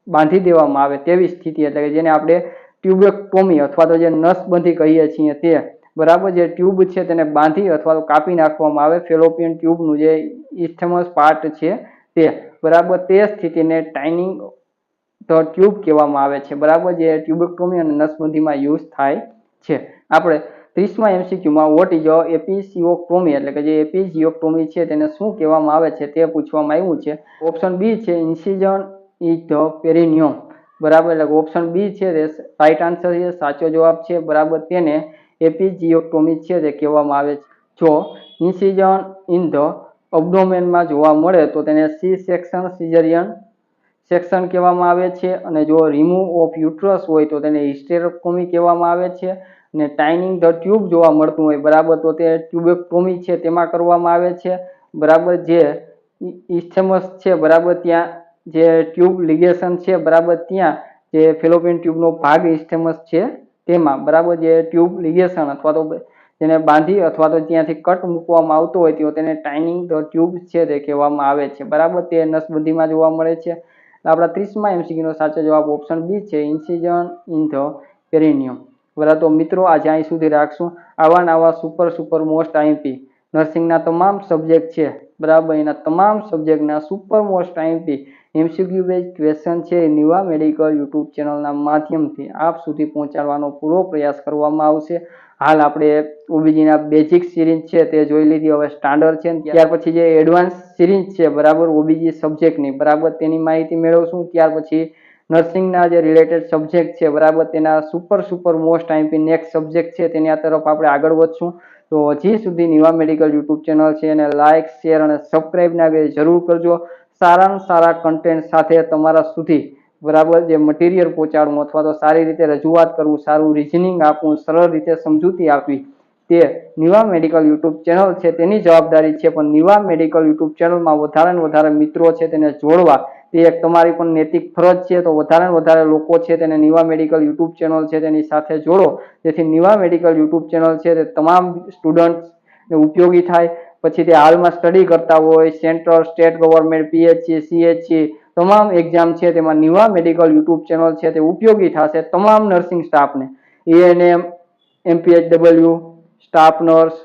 બાંધી દેવામાં આવે તેવી સ્થિતિ એટલે કે જેને આપણે ટ્યુબેક્ટોમી અથવા તો જે નસબંધી કહીએ છીએ તે બરાબર. જે ટ્યુબ છે તેને બાંધી અથવા તો કાપી નાખવામાં આવે ફેલોપિયન ટ્યુબનું જે ઇસ્થેમસ પાર્ટ છે તે બરાબર. તે સ્થિતિને ટાઇનિંગ ધ ટ્યુબ કહેવામાં આવે છે બરાબર. જે ટ્યુબેક્ટોમી અને નસબંધીમાં યુઝ થાય છે. આપણે 30મા MCQમાં વોટ ઇઝ અ એપિસિયોટોમી એટલે કે જે એપિસિયોટોમી છે તેને શું કહેવામાં આવે છે તે પૂછવામાં આવ્યું છે. ઓપ્શન બી છે ઇન્સિઝન ઇઝ ધ પેરિનિયમ બરાબર. એટલે ઓપ્શન બી છે તે રાઈટ આન્સર છે સાચો જવાબ છે બરાબર. તેને એપિસિયોટોમી છે તે કહેવામાં આવે છે. જો ઇન્સિઝન ઇન ધ અબ્ડોમેનમાં જોવા મળે તો તેને સી સેક્શન સિઝેરિયન સેક્શન કહેવામાં આવે છે અને જો રિમૂવ ઓફ યુટ્રસ હોય તો તેને હિસ્ટેરેક્ટોમી કહેવામાં આવે છે ને ટાઇનિંગ ધ ટ્યુબ જોવા મળતું હોય બરાબર, તો તે ટ્યુબેક્ટોમી છે તેમાં કરવામાં આવે છે બરાબર. જે ઇસ્થેમસ છે બરાબર, ત્યાં જે ટ્યુબ લિગેશન છે બરાબર, ત્યાં જે ફેલોપિયન ટ્યુબનો ભાગ ઇસ્થેમસ છે તેમાં બરાબર, જે ટ્યુબ લિગેશન અથવા તો જેને બાંધી અથવા તો ત્યાંથી કટ મૂકવામાં આવતો હોય તો તેને ટાઇનિંગ ધ ટ્યુબ છે તે કહેવામાં આવે છે બરાબર. તે નસબંધીમાં જોવા મળે છે. આપણા 30મા MCQ નો સાચો જવાબ ઓપ્શન બી છે, ઇન્સિઝન ઇન ધ પેરિનિયમ બરાબર. તો મિત્રો આજે અહીં સુધી રાખશું. આવા નવા સુપર મોસ્ટ આઈએમપી નર્સિંગના તમામ સબ્જેક્ટ છે બરાબર, એના તમામ સબ્જેક્ટના super most IMP MCQ base question છે નિવા મેડિકલ યુટ્યુબ ચેનલના માધ્યમથી આપ સુધી પહોંચાડવાનો પૂરો પ્રયાસ કરવામાં આવશે. હાલ આપણે ઓબીજીના બેઝિક સિરીઝ છે તે જોઈ લીધી, હવે સ્ટાન્ડર્ડ છે, ત્યાર પછી જે એડવાન્સ સિરીઝ છે બરાબર ઓબીજી સબ્જેક્ટની બરાબર તેની માહિતી મેળવશું. ત્યાર પછી નર્સિંગના જે રિલેટેડ સબ્જેક્ટ છે બરાબર તેના super most IMP next subject છે તેની તરફ આપણે આગળ વધશું. તો હજી સુધી નિવા મેડિકલ યુટ્યુબ ચેનલ છે એને લાઇક, શેર અને સબસ્ક્રાઇબ ના જરૂર કરજો. સારામાં સારા કન્ટેન્ટ સાથે તમારા સુધી બરાબર જે મટીરિયલ પહોંચાડવું અથવા તો સારી રીતે રજૂઆત કરવું, સારું રિઝનિંગ આપવું, સરળ રીતે સમજૂતી આપવી તે નિવા મેડિકલ યુટ્યુબ ચેનલ છે તેની જવાબદારી છે. પણ નિવા મેડિકલ યુટ્યુબ ચેનલમાં વધારે ને વધારે મિત્રો છે તેને જોડવા તે એક તમારી પણ નૈતિક ફરજ છે. તો વધારે ને વધારે લોકો છે તેને નિવા મેડિકલ યુટ્યુબ ચેનલ છે તેની સાથે જોડો, જેથી નિવા મેડિકલ યુટ્યુબ ચેનલ છે તે તમામ સ્ટુડન્ટને ઉપયોગી થાય. પછી તે હાલમાં સ્ટડી કરતા હોય, central, state government, PHC, CHC તમામ એક્ઝામ છે તેમાં નિવા મેડિકલ યુટ્યુબ ચેનલ છે તે ઉપયોગી થશે તમામ નર્સિંગ સ્ટાફને. ANM, MPHW, staff nurse,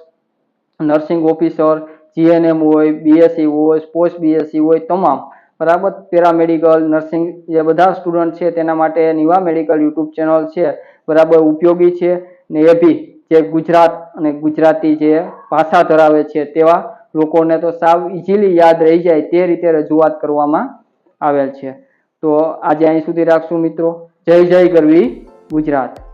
nursing officer, GNM હોય, BSc હોય, પોસ્ટ BSc હોય તમામ બરાબર, પેરામેડિકલ, નર્સિંગ જે બધા સ્ટુડન્ટ છે તેના માટે નિવા મેડિકલ યુટ્યુબ ચેનલ છે બરાબર ઉપયોગી છે. ને એ બી જે ગુજરાત અને ગુજરાતી જે ભાષા ધરાવે છે તેવા લોકોને તો સાવ ઇઝીલી યાદ રહી જાય તે રીતે રજૂઆત કરવામાં આવેલ છે. તો આજે અહીં સુધી રાખશું મિત્રો. જય જય ગરવી ગુજરાત.